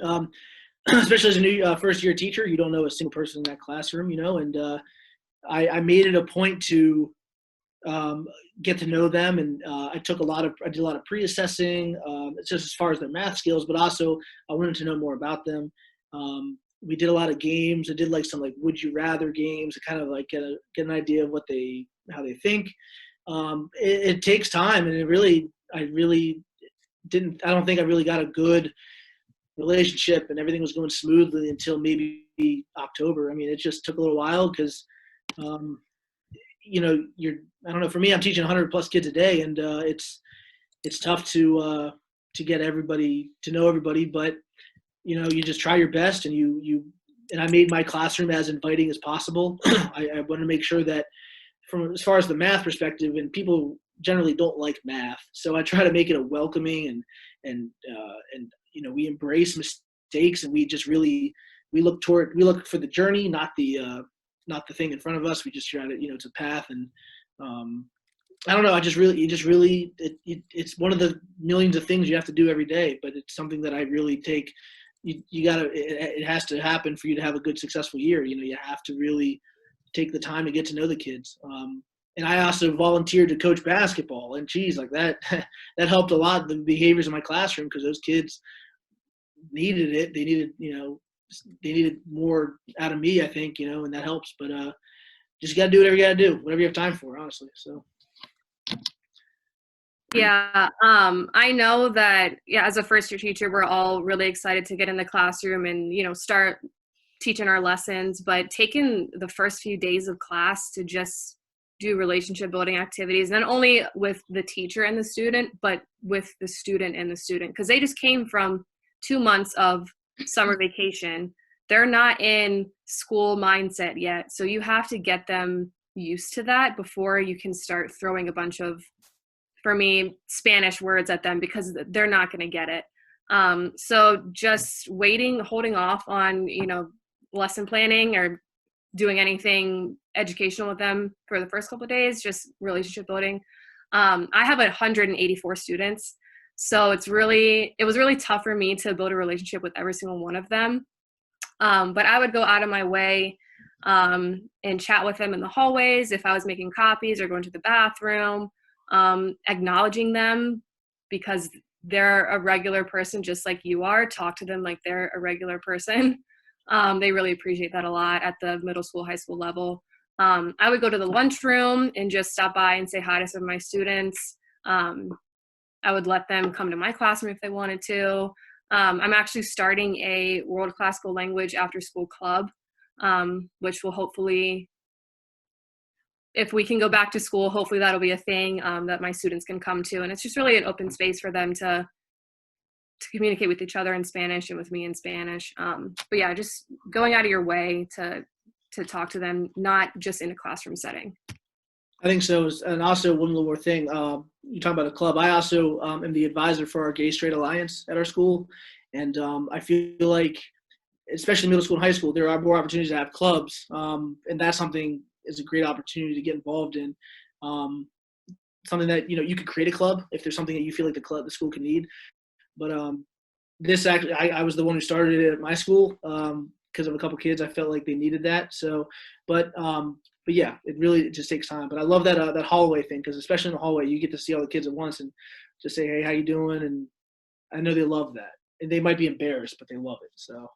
Especially as a new first-year teacher, you don't know a single person in that classroom, and I made it a point to get to know them. And I did a lot of pre-assessing, just as far as their math skills, but also I wanted to know more about them. We did a lot of games. I did like some like would you rather games to kind of like get an idea of how they think. It takes time, and I don't think I really got a good relationship and everything was going smoothly until maybe October. I mean, it just took a little while because, I don't know, for me, I'm teaching 100 plus kids a day, and it's tough to get everybody to know everybody, but you just try your best, and and I made my classroom as inviting as possible. I want to make sure that from as far as the math perspective, and people generally don't like math, so I try to make it a welcoming and we embrace mistakes, and we look for the journey, not the thing in front of us. We just try to, it's a path. And I don't know, it's one of the millions of things you have to do every day, but it's something that I really take. It has to happen for you to have a good, successful year. You have to really take the time to get to know the kids. And I also volunteered to coach basketball, and geez, like that helped a lot, the behaviors in my classroom, because those kids needed it. They needed more out of me, I think, and that helps. But just got to do whatever you got to do, whatever you have time for, honestly. So. Yeah, I know that, as a first-year teacher, we're all really excited to get in the classroom and, start teaching our lessons, but taking the first few days of class to just do relationship building activities, not only with the teacher and the student, but with the student and the student, because they just came from 2 months of summer vacation. They're not in school mindset yet, so you have to get them used to that before you can start throwing a bunch of, for me, Spanish words at them, because they're not going to get it. So just holding off on, lesson planning or doing anything educational with them for the first couple of days, just relationship building. I have 184 students, so it was really tough for me to build a relationship with every single one of them. But I would go out of my way and chat with them in the hallways if I was making copies or going to the bathroom, acknowledging them because they're a regular person just like you are. Talk to them like they're a regular person. They really appreciate that a lot at the middle school, high school level. I would go to the lunchroom and just stop by and say hi to some of my students. I would let them come to my classroom if they wanted to. I'm actually starting a World Classical Language after school club, which will hopefully, if we can go back to school, hopefully that'll be a thing that my students can come to. And it's just really an open space for them to communicate with each other in Spanish and with me in Spanish. But yeah, just going out of your way to talk to them, not just in a classroom setting. I think so. And also one little more thing, you talk about a club. I also am the advisor for our Gay Straight Alliance at our school. And I feel like, especially middle school and high school, there are more opportunities to have clubs. And that's something is a great opportunity to get involved in. Something that, you could create a club if there's something that you feel like the school can need. But this actually, I was the one who started it at my school because of a couple kids. I felt like they needed that. So, but yeah, it just takes time. But I love that hallway thing, because especially in the hallway, you get to see all the kids at once and just say, hey, how you doing? And I know they love that. And they might be embarrassed, but they love it. So.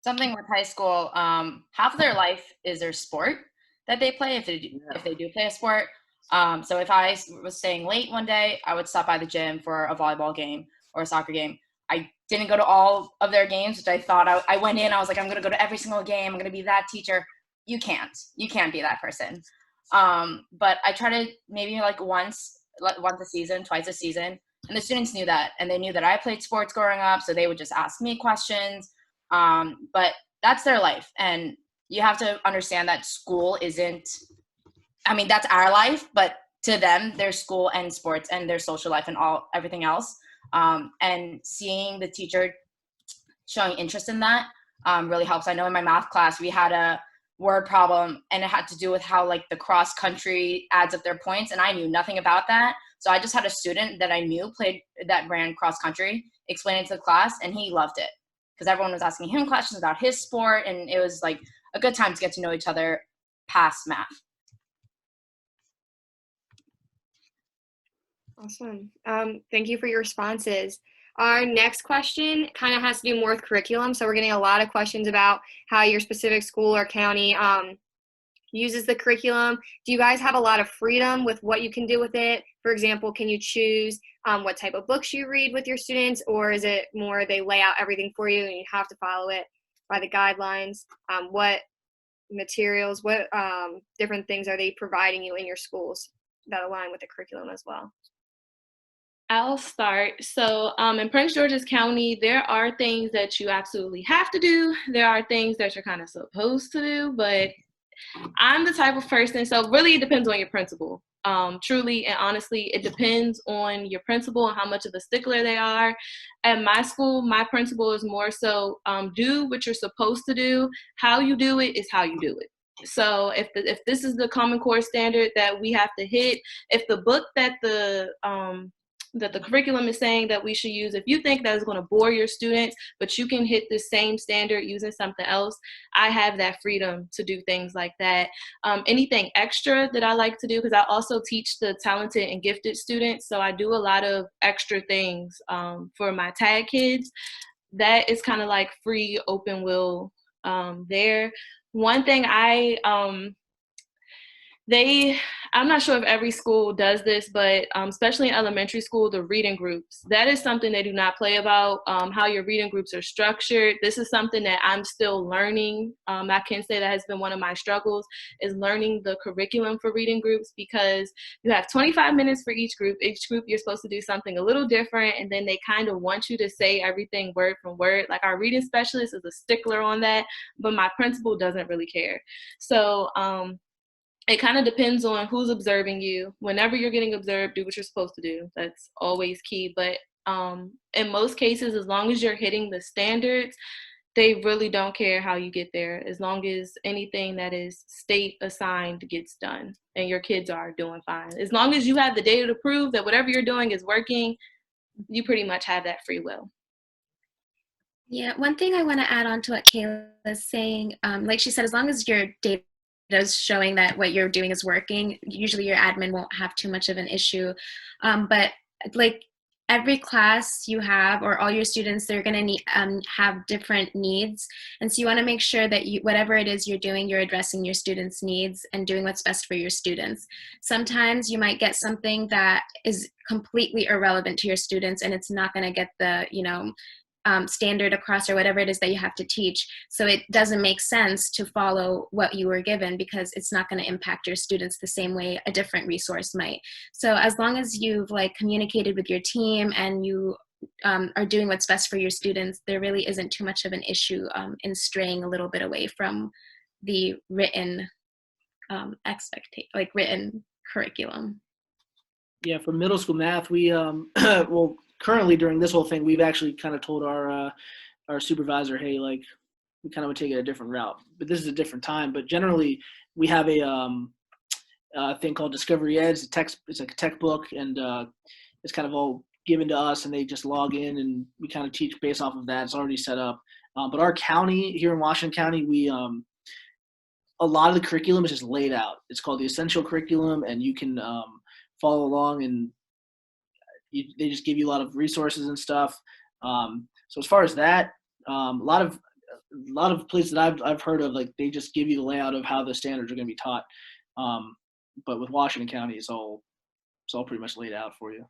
Something with high school, half of their life is their sport that they play, if they do play a sport. So if I was staying late one day, I would stop by the gym for a volleyball game or a soccer game. I didn't go to all of their games, which I thought I went in, I was like, I'm going to go to every single game. I'm going to be that teacher. You can't be that person. But I try to maybe like once a season, twice a season. And the students knew that, and they knew that I played sports growing up. So they would just ask me questions. But that's their life. And you have to understand that school that's our life, but to them, their school and sports and their social life and everything else. And seeing the teacher showing interest in that really helps. I know in my math class, we had a word problem, and it had to do with how like the cross country adds up their points. And I knew nothing about that. So I just had a student that I knew that ran cross country, explain it to the class, and he loved it because everyone was asking him questions about his sport. And it was like a good time to get to know each other past math. Awesome. Thank you for your responses. Our next question kind of has to do more with curriculum. So we're getting a lot of questions about how your specific school or county uses the curriculum. Do you guys have a lot of freedom with what you can do with it? For example, can you choose what type of books you read with your students, or is it more they lay out everything for you and you have to follow it by the guidelines? What materials, what different things are they providing you in your schools that align with the curriculum as well? I'll start. So in Prince George's County, there are things that you absolutely have to do. There are things that you're kind of supposed to do, but I'm the type of person, so really it depends on your principal. Truly and honestly, it depends on your principal and how much of a stickler they are. At my school, my principal is more so do what you're supposed to do. How you do it is how you do it. So if this is the Common Core standard that we have to hit, if the book that the curriculum is saying that we should use, if you think that is going to bore your students, but you can hit the same standard using something else, I have that freedom to do things like that. Anything extra that I like to do, because I also teach the talented and gifted students, so I do a lot of extra things for my tag kids. That is kind of like free, open will there. One thing I'm not sure if every school does this, but especially in elementary school, the reading groups, that is something they do not play about, how your reading groups are structured. This is something that I'm still learning. I can say that has been one of my struggles, is learning the curriculum for reading groups, because you have 25 minutes for each group. Each group, you're supposed to do something a little different, and then they kind of want you to say everything word for word. Like our reading specialist is a stickler on that, but my principal doesn't really care. So, it kind of depends on who's observing you. Whenever you're getting observed, do what you're supposed to do. That's always key. But in most cases, as long as you're hitting the standards, they really don't care how you get there, as long as anything that is state assigned gets done and your kids are doing fine. As long as you have the data to prove that whatever you're doing is working, you pretty much have that free will. Yeah, one thing I want to add on to what Kayla is saying, like she said, as long as your data is showing that what you're doing is working, usually your admin won't have too much of an issue. But like every class you have, or all your students, they're going to need have different needs, and so you want to make sure that whatever it is you're doing, you're addressing your students' needs and doing what's best for your students. Sometimes you might get something that is completely irrelevant to your students, and it's not going to get the standard across, or whatever it is that you have to teach. So it doesn't make sense to follow what you were given, because it's not going to impact your students the same way a different resource might. So as long as you've communicated with your team and you are doing what's best for your students, there really isn't too much of an issue in straying a little bit away from the written written curriculum. Yeah, for middle school math, we well, currently during this whole thing, we've actually kind of told our supervisor, hey, we kind of would take it a different route. But this is a different time. But generally, we have a thing called Discovery Ed. It's like a tech book, and it's kind of all given to us, and they just log in, and we kind of teach based off of that. It's already set up. But our county here in Washington County, we a lot of the curriculum is just laid out. It's called the Essential Curriculum, and you can follow along, and they just give you a lot of resources and stuff. So as far as that, a lot of places that I've heard of, they just give you the layout of how the standards are going to be taught. But with Washington County, it's all pretty much laid out for you.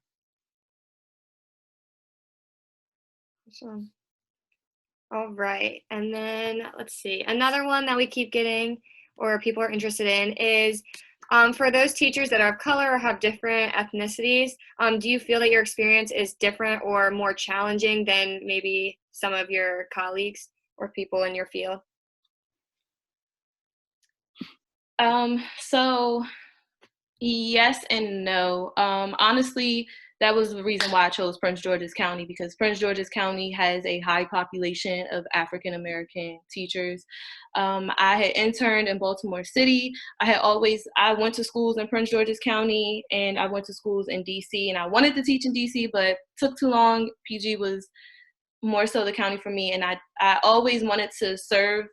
Awesome. All right, and then let's see. Another one that we keep getting, or people are interested in, is for those teachers that are of color or have different ethnicities, do you feel that your experience is different or more challenging than maybe some of your colleagues or people in your field? So yes and no. Honestly, that was the reason why I chose Prince George's County, because Prince George's County has a high population of African American teachers. I had interned in Baltimore City. I went to schools in Prince George's County, and I went to schools in DC, and I wanted to teach in DC, but took too long. PG was more so the county for me, and I always wanted to serve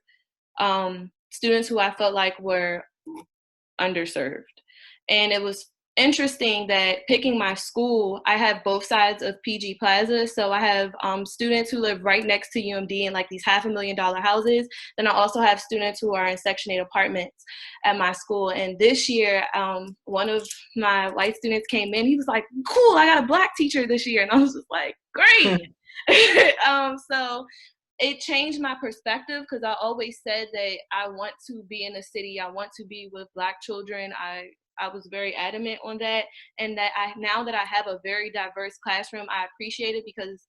students who I felt like were underserved. And it was interesting that picking my school, I have both sides of PG Plaza. So I have students who live right next to UMD in like these $500,000 houses. Then I also have students who are in Section 8 apartments at my school. And this year, one of my white students came in. He was like, cool, I got a Black teacher this year. And I was just like, great. So it changed my perspective, because I always said that I want to be in a city. I want to be with Black children. I was very adamant on that, and that now that I have a very diverse classroom, I appreciate it, because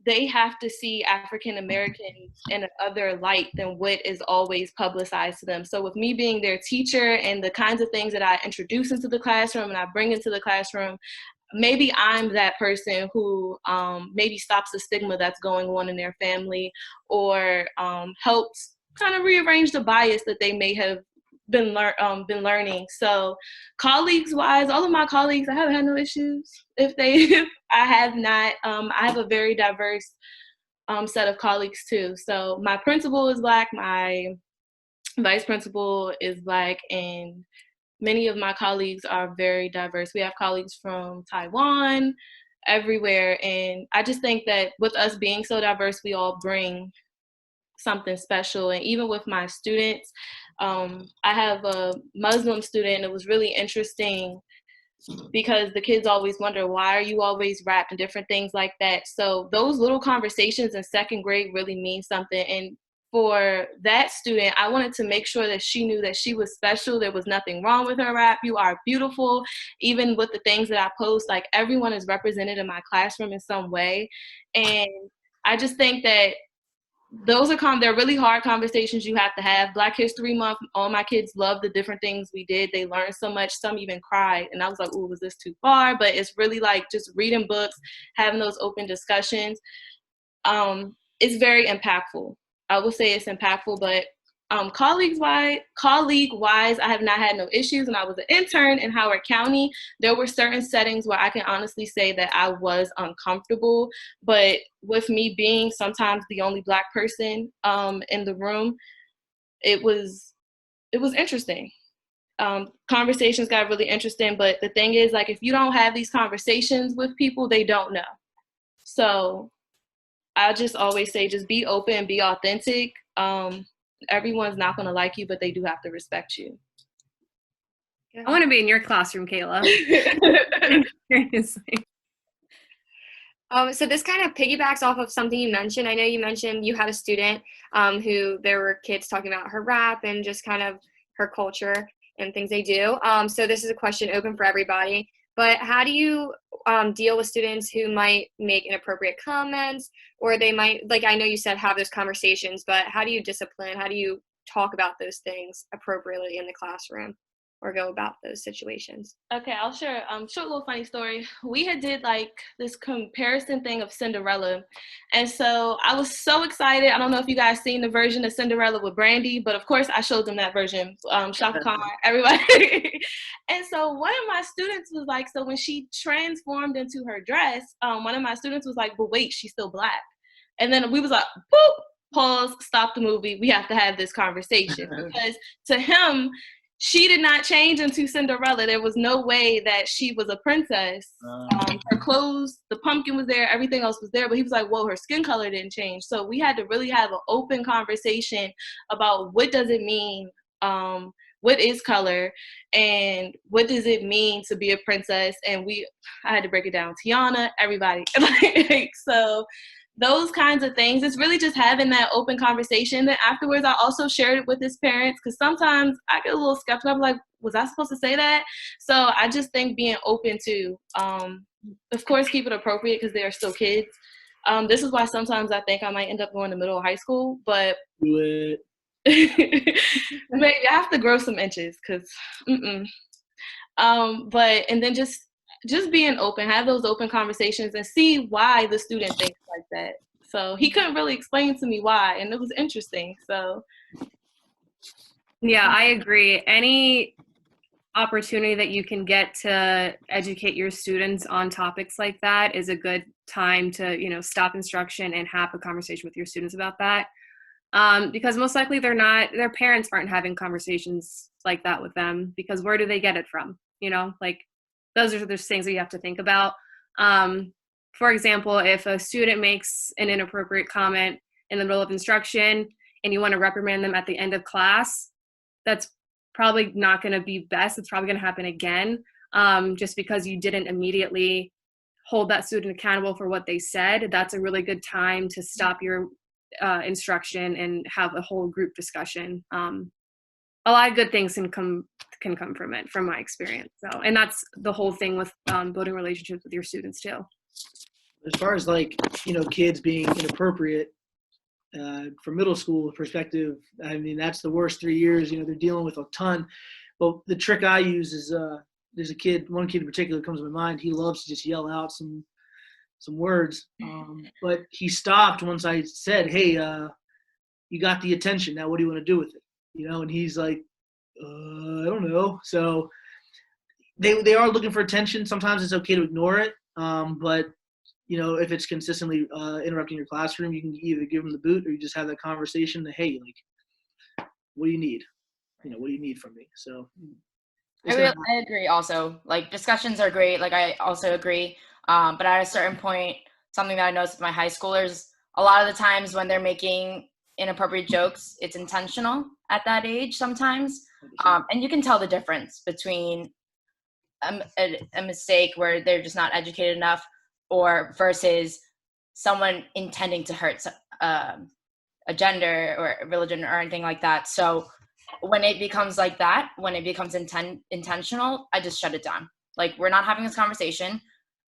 they have to see African Americans in another light than what is always publicized to them. So with me being their teacher and the kinds of things that I introduce into the classroom and I bring into the classroom, maybe I'm that person who maybe stops the stigma that's going on in their family, or helps kind of rearrange the bias that they may have been learning. So colleagues wise, all of my colleagues, I haven't had no issues. I have not. I have a very diverse set of colleagues too. So my principal is Black, my vice principal is Black, and many of my colleagues are very diverse. We have colleagues from Taiwan, everywhere. And I just think that with us being so diverse, we all bring something special. And even with my students, I have a Muslim student. It was really interesting because the kids always wonder, why are you always wrapped, and different things like that. So those little conversations in second grade really mean something. And for that student, I wanted to make sure that she knew that she was special. There was nothing wrong with her rap. You are beautiful. Even with the things that I post, like, everyone is represented in my classroom in some way. And I just think that those are they're really hard conversations you have to have. Black History Month, all my kids loved the different things we did. They learned so much. Some even cried. And I was like, ooh, was this too far? But it's really like just reading books, having those open discussions. It's very impactful. I will say it's impactful, but colleague-wise, I have not had no issues. When I was an intern in Howard County, there were certain settings where I can honestly say that I was uncomfortable. But with me being sometimes the only Black person in the room, it was interesting. Conversations got really interesting, but the thing is, like, if you don't have these conversations with people, they don't know. So I just always say, just be open, be authentic. Everyone's not going to like you, but they do have to respect you. I want to be in your classroom, Kayla. Seriously. So this kind of piggybacks off of something you mentioned. I know you mentioned you had a student who there were kids talking about her rap and just kind of her culture and things they do. So this is a question open for everybody. But how do you deal with students who might make inappropriate comments, or they might, like, I know you said have those conversations, but how do you discipline? How do you talk about those things appropriately in the classroom, or go about those situations? Okay, I'll share a short little funny story. We had did like this comparison thing of Cinderella. And so I was so excited. I don't know if you guys seen the version of Cinderella with Brandy, but of course I showed them that version. Shaka Khan, everybody. And so one of my students was like, so when she transformed into her dress, one of my students was like, but wait, she's still Black. And then we was like, boop, pause, stop the movie. We have to have this conversation. Because to him, she did not change into Cinderella. There was no way that she was a princess. Her clothes, the pumpkin was there, everything else was there. But he was like, whoa, her skin color didn't change. So we had to really have an open conversation about what does it mean, what is color, and what does it mean to be a princess. And I had to break it down. Tiana, everybody. So those kinds of things, it's really just having that open conversation. Then afterwards, I also shared it with his parents, because sometimes I get a little skeptical. I'm like, was I supposed to say that? So I just think being open to, of course, keep it appropriate, because they are still kids. This is why sometimes I think I might end up going to middle or high school, but maybe I have to grow some inches, because and then just being open, have those open conversations and see why the student thinks like that. So he couldn't really explain to me why, and it was interesting. So yeah, I agree. Any opportunity that you can get to educate your students on topics like that is a good time to, stop instruction and have a conversation with your students about that. Because most likely their parents aren't having conversations like that with them, because where do they get it from? you know, like those are the things that you have to think about. For example, if a student makes an inappropriate comment in the middle of instruction and you want to reprimand them at the end of class, that's probably not going to be best. It's probably going to happen again, just because you didn't immediately hold that student accountable for what they said. That's a really good time to stop your instruction and have a whole group discussion. A lot of good things can come from it, from my experience. So, and that's the whole thing with building relationships with your students too. As far as like, you know, kids being inappropriate, from middle school perspective, I mean, that's the worst 3 years. You know, they're dealing with a ton. But the trick I use is there's one kid in particular comes to my mind. He loves to just yell out some words. But he stopped once I said, hey, you got the attention. Now what do you want to do with it? You know, and he's like, I don't know. So they are looking for attention. Sometimes it's okay to ignore it. But you know, if it's consistently interrupting your classroom, you can either give them the boot or you just have that conversation that, hey, like, what do you need? You know, what do you need from me? So I agree also. Like, discussions are great. Like, I also agree. But at a certain point, something that I noticed with my high schoolers, a lot of the times when they're making inappropriate jokes, it's intentional at that age sometimes. And you can tell the difference between a mistake where they're just not educated enough or versus someone intending to hurt a gender or a religion or anything like that. So when it becomes like that, when it becomes intentional, I just shut it down. Like, we're not having this conversation.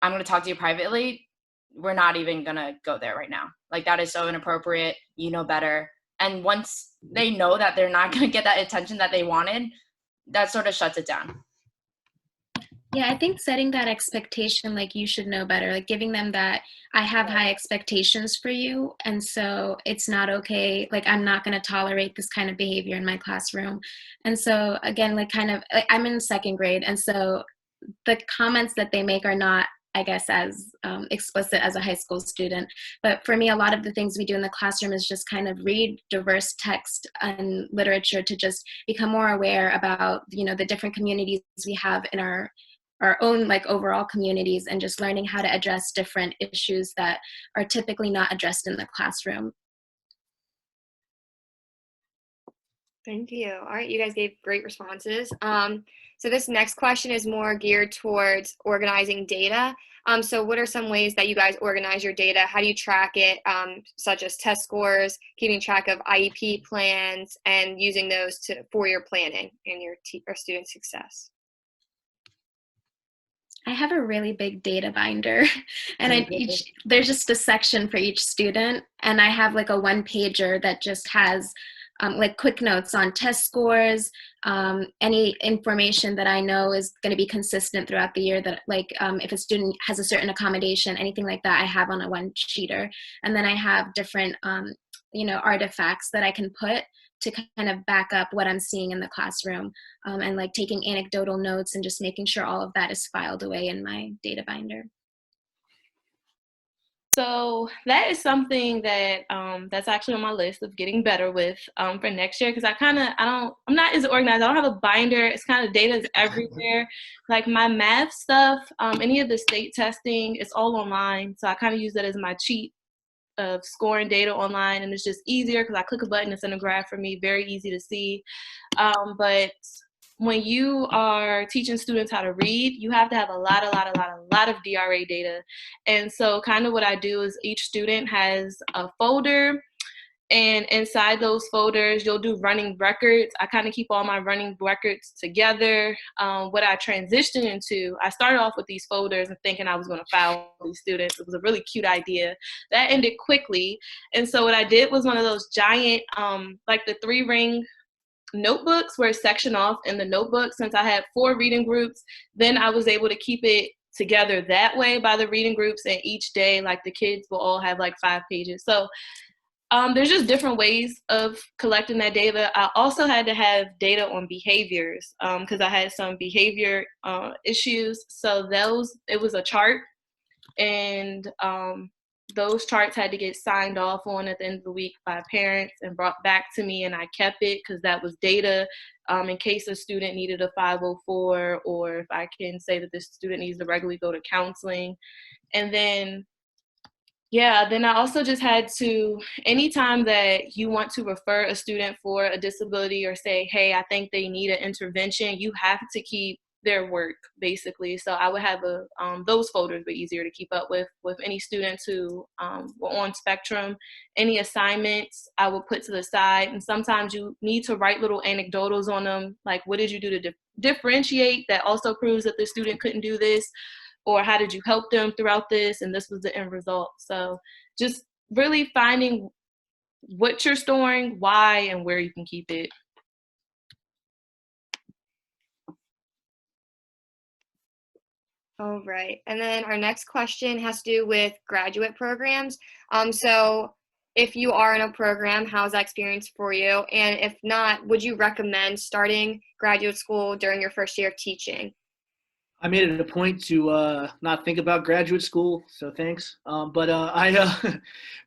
I'm going to talk to you privately. We're not even going to go there right now. Like, that is so inappropriate. You know better. And once they know that they're not going to get that attention that they wanted, that sort of shuts it down. Yeah, I think setting that expectation, like, you should know better, like giving them that I have high expectations for you. And so it's not okay. Like, I'm not going to tolerate this kind of behavior in my classroom. And so again, like, kind of, like, I'm in second grade. And so the comments that they make are not, I guess, as explicit as a high school student. But for me, a lot of the things we do in the classroom is just kind of read diverse text and literature to just become more aware about, you know, the different communities we have in our own, like, overall communities, and just learning how to address different issues that are typically not addressed in the classroom. Thank you. All right, you guys gave great responses. So this next question is more geared towards organizing data. So what are some ways that you guys organize your data? How do you track it, such as test scores, keeping track of IEP plans, and using those for your planning and your student success? I have a really big data binder, and there's just a section for each student, and I have like a one-pager that just has like quick notes on test scores, any information that I know is going to be consistent throughout the year, that, like, if a student has a certain accommodation, anything like that, I have on a one-sheeter. And then I have different, you know, artifacts that I can put to kind of back up what I'm seeing in the classroom, and like taking anecdotal notes and just making sure all of that is filed away in my data binder. So that is something that that's actually on my list of getting better with for next year, because I'm not as organized. I don't have a binder. It's kind of data is everywhere. Like my math stuff, any of the state testing, it's all online. So I kind of use that as my cheat of scoring data online, and it's just easier because I click a button, it's in a graph for me, very easy to see. But when you are teaching students how to read, you have to have a lot of DRA data. And so kind of what I do is each student has a folder, and inside those folders, you'll do running records. I kind of keep all my running records together. What I transitioned into, I started off with these folders and thinking I was going to file these students. It was a really cute idea. That ended quickly. And so what I did was one of those giant, like the 3-ring notebooks where it's sectioned off in the notebook. Since I had 4 reading groups, then I was able to keep it together that way by the reading groups. And each day, like the kids will all have like 5 pages. So there's just different ways of collecting that data. I also had to have data on behaviors because I had some behavior issues. So it was a chart, and those charts had to get signed off on at the end of the week by parents and brought back to me, and I kept it because that was data in case a student needed a 504, or if I can say that this student needs to regularly go to counseling. And then then I also just had to, anytime that you want to refer a student for a disability or say, hey, I think they need an intervention, you have to keep their work, basically. So I would have those folders were easier to keep up with any students who were on spectrum. Any assignments I would put to the side, and sometimes you need to write little anecdotals on them, like what did you do to differentiate that also proves that the student couldn't do this, or how did you help them throughout this, and this was the end result. So just really finding what you're storing, why, and where you can keep it. All right. And then our next question has to do with graduate programs. So if you are in a program, how's that experience for you? And if not, would you recommend starting graduate school during your first year of teaching? I made it a point to not think about graduate school, so thanks. But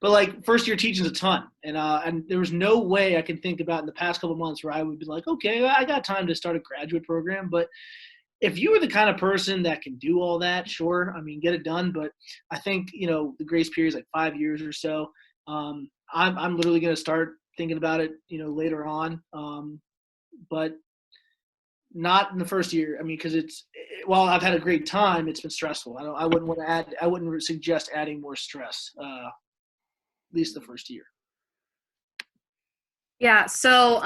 like first year teaching's a ton, and there was no way I can think about in the past couple months where I would be like, okay, I got time to start a graduate program. But if you were the kind of person that can do all that, sure, I mean, get it done. But I think the grace period is like 5 years or so. I'm literally going to start thinking about it, later on. But not in the first year. I mean, because while I've had a great time, it's been stressful. I wouldn't suggest adding more stress, at least the first year. Yeah. So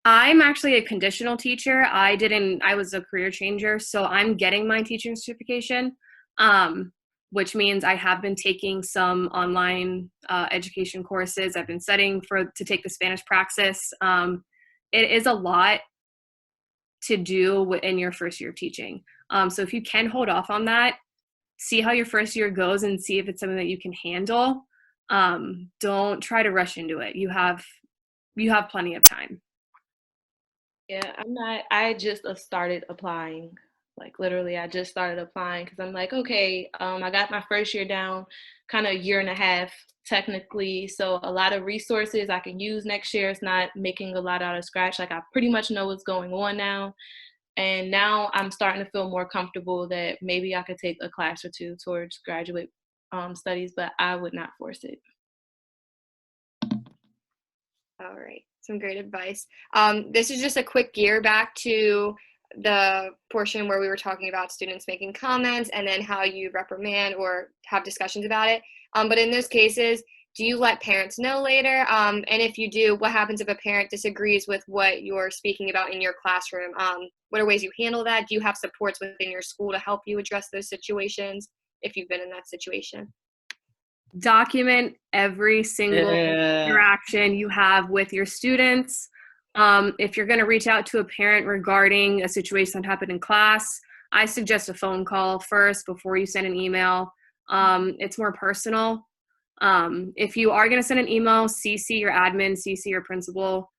I'm actually a conditional teacher. I was a career changer, so I'm getting my teaching certification, which means I have been taking some online education courses. I've been studying to take the Spanish praxis. It is a lot to do in your first year of teaching. So if you can hold off on that, see how your first year goes and see if it's something that you can handle. Don't try to rush into it. You have plenty of time. Yeah, I just started applying. Like literally, I just started applying because I'm like, okay, I got my first year down kind of a year and a half technically. So a lot of resources I can use next year. It's not making a lot out of scratch. Like I pretty much know what's going on now. And now I'm starting to feel more comfortable that maybe I could take a class or two towards graduate studies, but I would not force it. All right. Some great advice. This is just a quick gear back to the portion where we were talking about students making comments and then how you reprimand or have discussions about it. But in those cases, do you let parents know later? And if you do, what happens if a parent disagrees with what you're speaking about in your classroom? What are ways you handle that? Do you have supports within your school to help you address those situations if you've been in that situation? Document every single interaction you have with your students. If you're going to reach out to a parent regarding a situation that happened in class, I suggest a phone call first before you send an email. It's more personal. If you are going to send an email, CC your admin, CC your principal,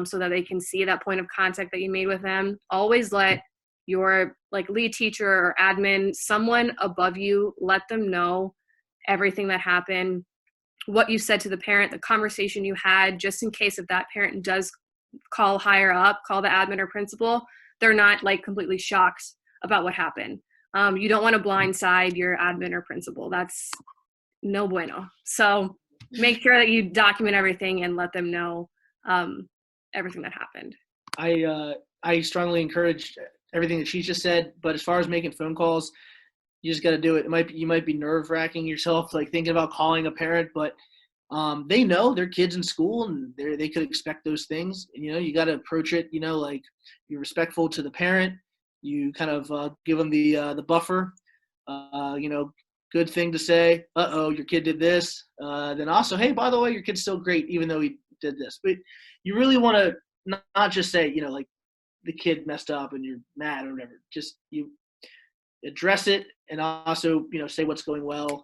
so that they can see that point of contact that you made with them. Always let your lead teacher or admin, someone above you, let them know everything that happened, what you said to the parent, the conversation you had, just in case if that parent does call higher up, call the admin or principal, they're not completely shocked about what happened. You don't want to blindside your admin or principal. That's no bueno. So make sure that you document everything and let them know everything that happened. I strongly encourage everything that she just said, but as far as making phone calls, you just got to do it. You might be nerve-wracking yourself, thinking about calling a parent, but they know their kids in school and they could expect those things. And, you got to approach it, you're respectful to the parent. You kind of give them the buffer, good thing to say. Your kid did this. Then also, hey, by the way, your kid's still great, even though he did this. But you really want to not just say, the kid messed up and you're mad or whatever. Just you address it and also, say what's going well.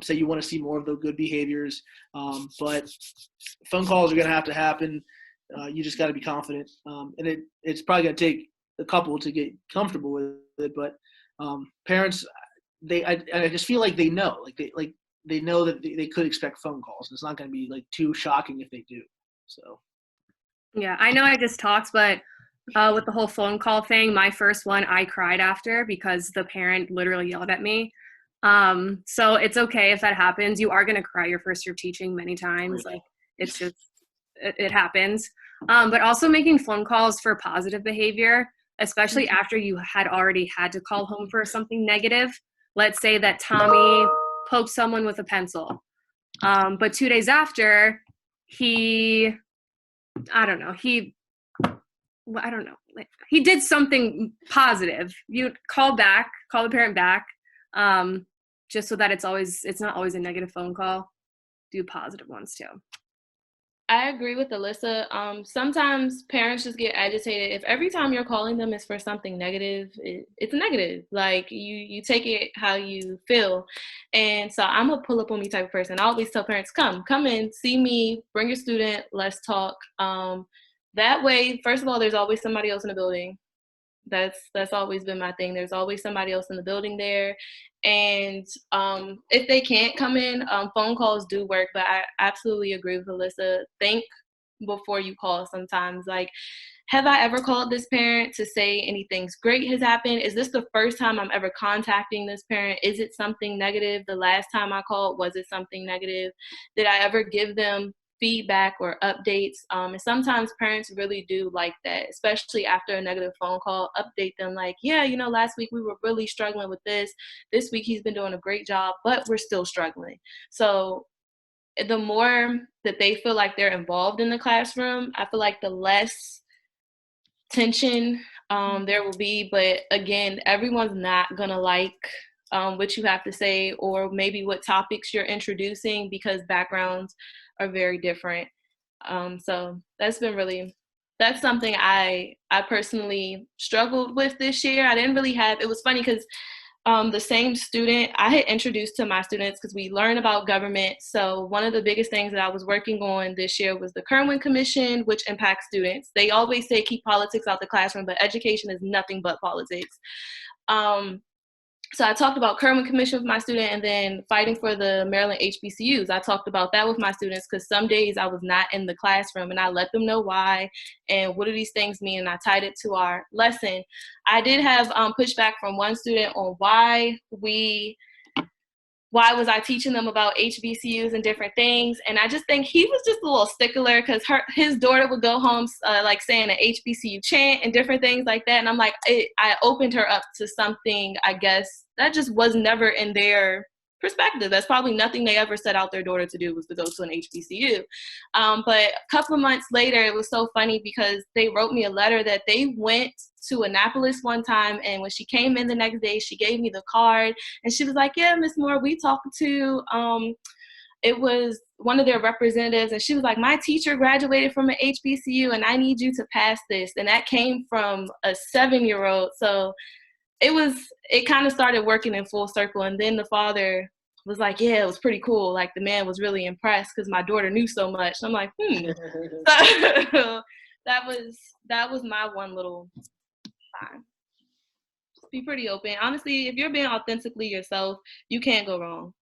Say you want to see more of the good behaviors. But phone calls are going to happen. You just got to be confident. And it's probably going to take a couple to get comfortable with it. But parents, I just feel like they know. they know that they could expect phone calls. It's not going to be like too shocking if they do. So. Yeah, I know I just talked, but with the whole phone call thing, my first one, I cried after because the parent literally yelled at me. So it's okay if that happens. You are going to cry your first year teaching many times. Like, it's just, it happens. But also making phone calls for positive behavior, especially after you had already had to call home for something negative. Let's say that Tommy poked someone with a pencil. But 2 days after, he he did something positive. You call the parent back, just so that it's not always a negative phone call. Do positive ones too. I agree with Alyssa. Sometimes parents just get agitated. If every time you're calling them is for something negative, it's negative. Like, you take it how you feel. And so I'm a pull up on me type of person. I always tell parents, come in, see me, bring your student, let's talk. That way, first of all, there's always somebody else in the building. That's always been my thing. There's always somebody else in the building there. And if they can't come in, phone calls do work. But I absolutely agree with Alyssa. Think before you call sometimes. Like, have I ever called this parent to say anything great has happened? Is this the first time I'm ever contacting this parent? Is it something negative? The last time I called, was it something negative? Did I ever give them feedback or updates? And sometimes parents really do like that, especially after a negative phone call. Update them like, yeah, last week we were really struggling with this. This week he's been doing a great job, but we're still struggling. So the more that they feel like they're involved in the classroom, I feel like the less tension there will be. But again, everyone's not gonna like what you have to say, or maybe what topics you're introducing, because backgrounds are very different. So that's something I personally struggled with this year. I didn't really have, it was funny because the same student I had introduced to my students, because we learn about government. So one of the biggest things that I was working on this year was the Kerwin Commission, which impacts students. They always say keep politics out the classroom, but education is nothing but politics. So I talked about Kerwin Commission with my student, and then fighting for the Maryland HBCUs. I talked about that with my students, because some days I was not in the classroom, and I let them know why and what do these things mean, and I tied it to our lesson. I did have pushback from one student on why was I teaching them about HBCUs and different things. And I just think he was just a little stickler, because his daughter would go home like saying an HBCU chant and different things like that. And I'm like, I opened her up to something, I guess, that just was never in their perspective. That's probably nothing they ever set out their daughter to do, was to go to an HBCU. But a couple of months later, it was so funny because they wrote me a letter that they went to Annapolis one time, and when she came in the next day, she gave me the card, and she was like, yeah, Miss Moore, we talked to it was one of their representatives, and she was like, my teacher graduated from an HBCU, and I need you to pass this. And that came from a 7-year-old. So it kind of started working in full circle. And then the father was like, yeah, it was pretty cool. Like, the man was really impressed because my daughter knew so much. I'm like, So that was my one little sign. Just be pretty open. Honestly, if you're being authentically yourself, you can't go wrong.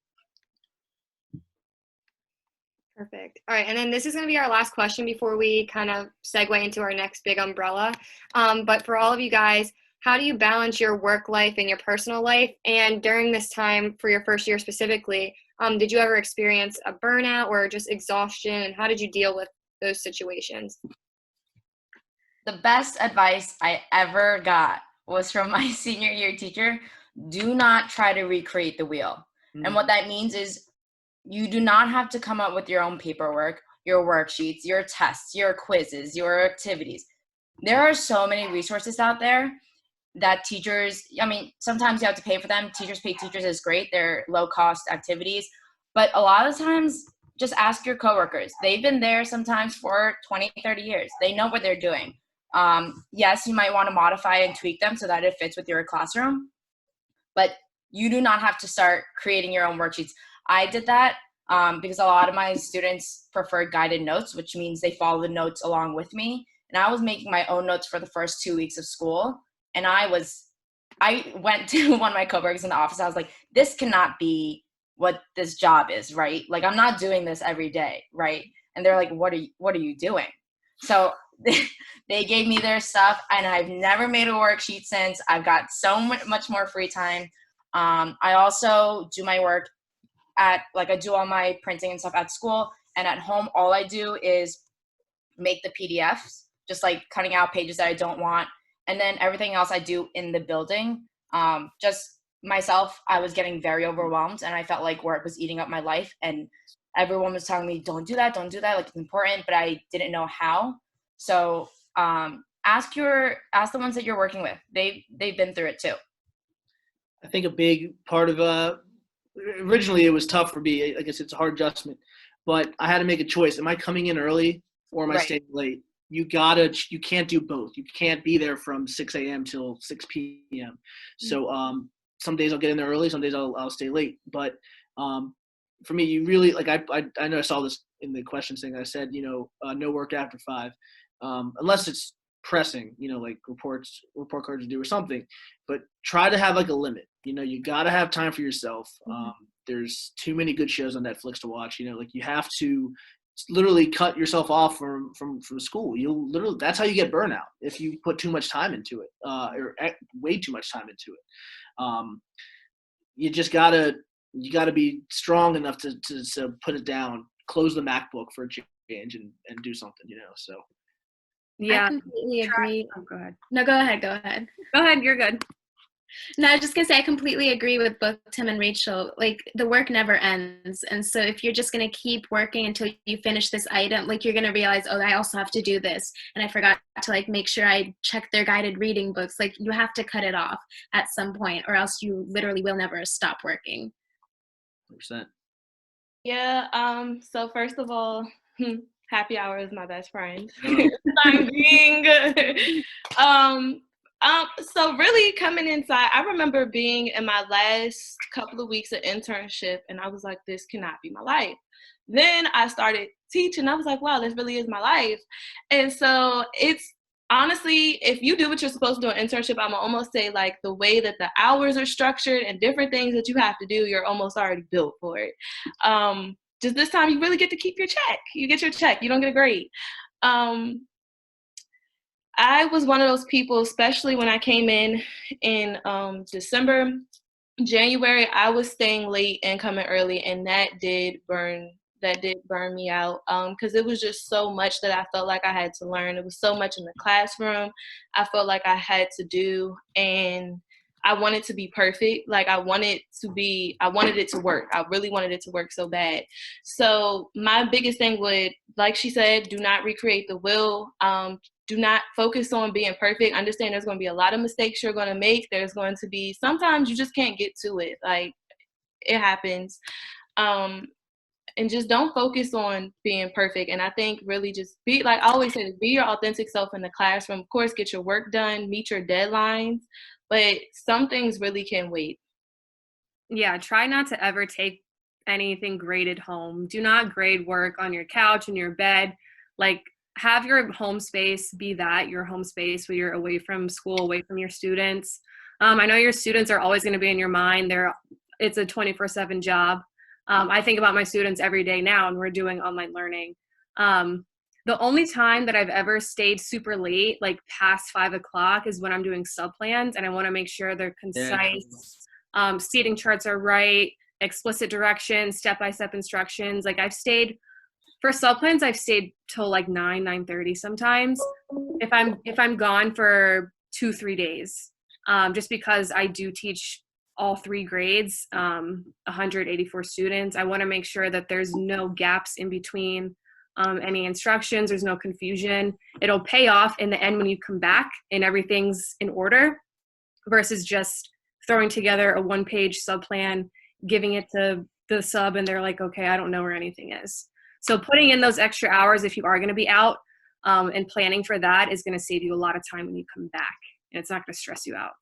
Perfect. All right, and then this is going to be our last question before we kind of segue into our next big umbrella. But for all of you guys, how do you balance your work life and your personal life? And during this time, for your first year specifically, did you ever experience a burnout or just exhaustion? And how did you deal with those situations? The best advice I ever got was from my senior year teacher. Do not try to recreate the wheel. And what that means is you do not have to come up with your own paperwork, your worksheets, your tests, your quizzes, your activities. There are so many resources out there that teachers, sometimes you have to pay for them. Teachers Pay Teachers is great. They're low-cost activities. But a lot of times, just ask your coworkers. They've been there sometimes for 20, 30 years. They know what they're doing. Yes, you might want to modify and tweak them so that it fits with your classroom. But you do not have to start creating your own worksheets. I did that because a lot of my students prefer guided notes, which means they follow the notes along with me. And I was making my own notes for the first 2 weeks of school. And I went to one of my coworkers in the office. I was like, this cannot be what this job is, right? Like, I'm not doing this every day, right? And they're like, what are you doing? So they gave me their stuff, and I've never made a worksheet since. I've got so much more free time. I also do my work I do all my printing and stuff at school, and at home, all I do is make the PDFs, just like cutting out pages that I don't want. And then everything else I do in the building. Just myself, I was getting very overwhelmed, and I felt like work was eating up my life, and everyone was telling me, don't do that, like it's important, but I didn't know how. So ask the ones that you're working with. They've been through it too. I think a big part of originally it was tough for me. I guess it's a hard adjustment, but I had to make a choice. Am I coming in early or am I staying late? You can't do both. You can't be there from 6 a.m. till 6 p.m. So some days I'll get in there early, some days I'll stay late. But for me, you really, like, I know I saw this in the questions thing. I said, no work after 5, unless it's pressing, like report cards to do or something. But try to have like a limit. You got to have time for yourself. There's too many good shows on Netflix to watch. Like, you have to literally cut yourself off from school. That's how you get burnout, if you put too much time into it, or way too much time into it. You just gotta be strong enough to put it down, close the MacBook for a change, and do something. So Yeah, I completely agree. Oh, go ahead. No, go ahead. Go ahead. You're good. No, I was just gonna say I completely agree with both Tim and Rachel. Like, the work never ends, and so if you're just gonna keep working until you finish this item, like, you're gonna realize, oh, I also have to do this, and I forgot to like make sure I check their guided reading books. Like, you have to cut it off at some point, or else you literally will never stop working. 100%. Yeah. So first of all, happy hour is my best friend. I'm being. So really coming inside, I remember being in my last couple of weeks of internship, and I was like, this cannot be my life. Then I started teaching. I was like, wow, this really is my life. And so it's honestly, if you do what you're supposed to do in internship, I'm gonna almost say, like, the way that the hours are structured and different things that you have to do, you're almost already built for it. Just this time, you really get to keep your check. You get your check. You don't get a grade. I was one of those people, especially when I came in December, January, I was staying late and coming early, and that did burn me out, because it was just so much that I felt like I had to learn. It was so much in the classroom I felt like I had to do, and I wanted to be perfect. Like, I wanted it to work. I really wanted it to work so bad. So my biggest thing would, like she said, do not recreate the wheel. Do not focus on being perfect. Understand there's going to be a lot of mistakes you're going to make. There's going to be, sometimes you just can't get to it. Like, it happens. And just don't focus on being perfect. And I think really just be, like I always say, be your authentic self in the classroom. Of course, get your work done, meet your deadlines, but some things really can wait. Yeah, try not to ever take anything graded home. Do not grade work on your couch, in your bed. Like, have your home space be your home space where you're away from school, away from your students. I know your students are always going to be in your mind. It's a 24/7 job. I think about my students every day now, and we're doing online learning. The only time that I've ever stayed super late, like past 5 o'clock, is when I'm doing sub plans, and I want to make sure they're concise. Seating charts are right, explicit directions, step-by-step instructions. Like, for sub plans, I've stayed till like 9:30 sometimes. If I'm gone for 2-3 days, just because I do teach all 3 grades, 184 students. I want to make sure that there's no gaps in between any instructions. There's no confusion. It'll pay off in the end when you come back and everything's in order, versus just throwing together a 1-page sub plan, giving it to the sub, and they're like, okay, I don't know where anything is. So putting in those extra hours, if you are going to be out, and planning for that, is going to save you a lot of time when you come back, and it's not going to stress you out.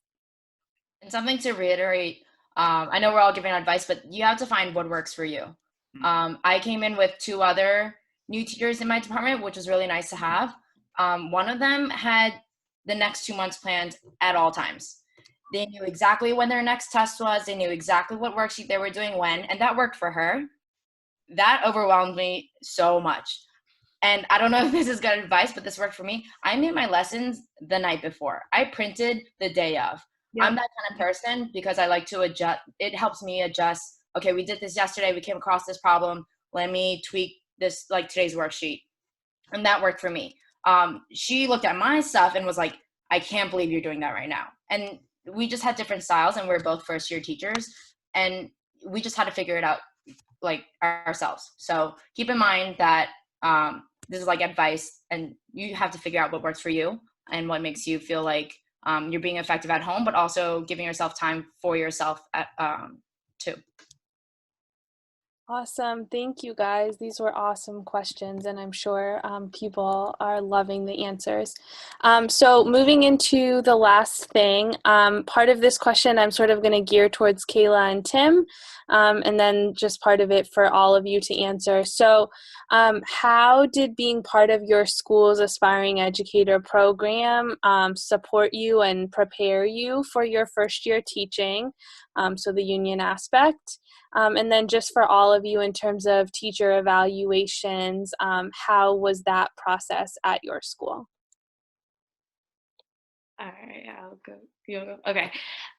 And something to reiterate, I know we're all giving advice, but you have to find what works for you. I came in with 2 other new teachers in my department, which was really nice to have. One of them had the next 2 months planned at all times. They knew exactly when their next test was. They knew exactly what worksheet they were doing when, and that worked for her. That overwhelmed me so much. And I don't know if this is good advice, but this worked for me. I made my lessons the night before. I printed the day of. Yep. I'm that kind of person because I like to adjust. It helps me adjust. Okay, we did this yesterday. We came across this problem. Let me tweak this, like today's worksheet. And that worked for me. She looked at my stuff and was like, I can't believe you're doing that right now. And we just had different styles, and we're both first year teachers, and we just had to figure it out like ourselves. So keep in mind that this is like advice, and you have to figure out what works for you and what makes you feel like you're being effective at home, but also giving yourself time for yourself at, too. Awesome. Thank you, guys. These were awesome questions, and I'm sure people are loving the answers. So moving into the last thing, part of this question I'm sort of going to gear towards Kayla and Tim, and then just part of it for all of you to answer. So how did being part of your school's Aspiring Educator program support you and prepare you for your first year teaching, so the union aspect? And then just for all of you in terms of teacher evaluations, how was that process at your school? All right, I'll go. You'll go. Okay.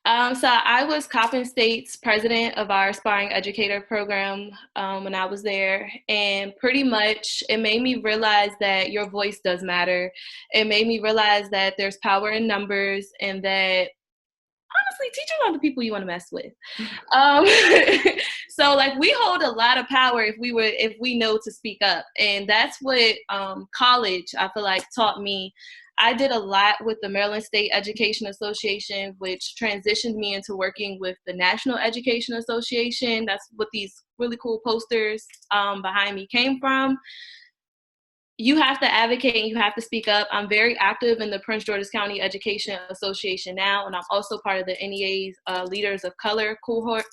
So I was Coppin State's president of our Aspiring Educator program when I was there. And pretty much it made me realize that your voice does matter. It made me realize that there's power in numbers, and that honestly, teachers are the people you want to mess with. So like we hold a lot of power if we know to speak up. And that's what college, I feel like, taught me. I did a lot with the Maryland State Education Association, which transitioned me into working with the National Education Association. That's what these really cool posters behind me came from. You have to advocate and you have to speak up. I'm very active in the Prince George's County Education Association now, and I'm also part of the NEA's Leaders of Color cohort.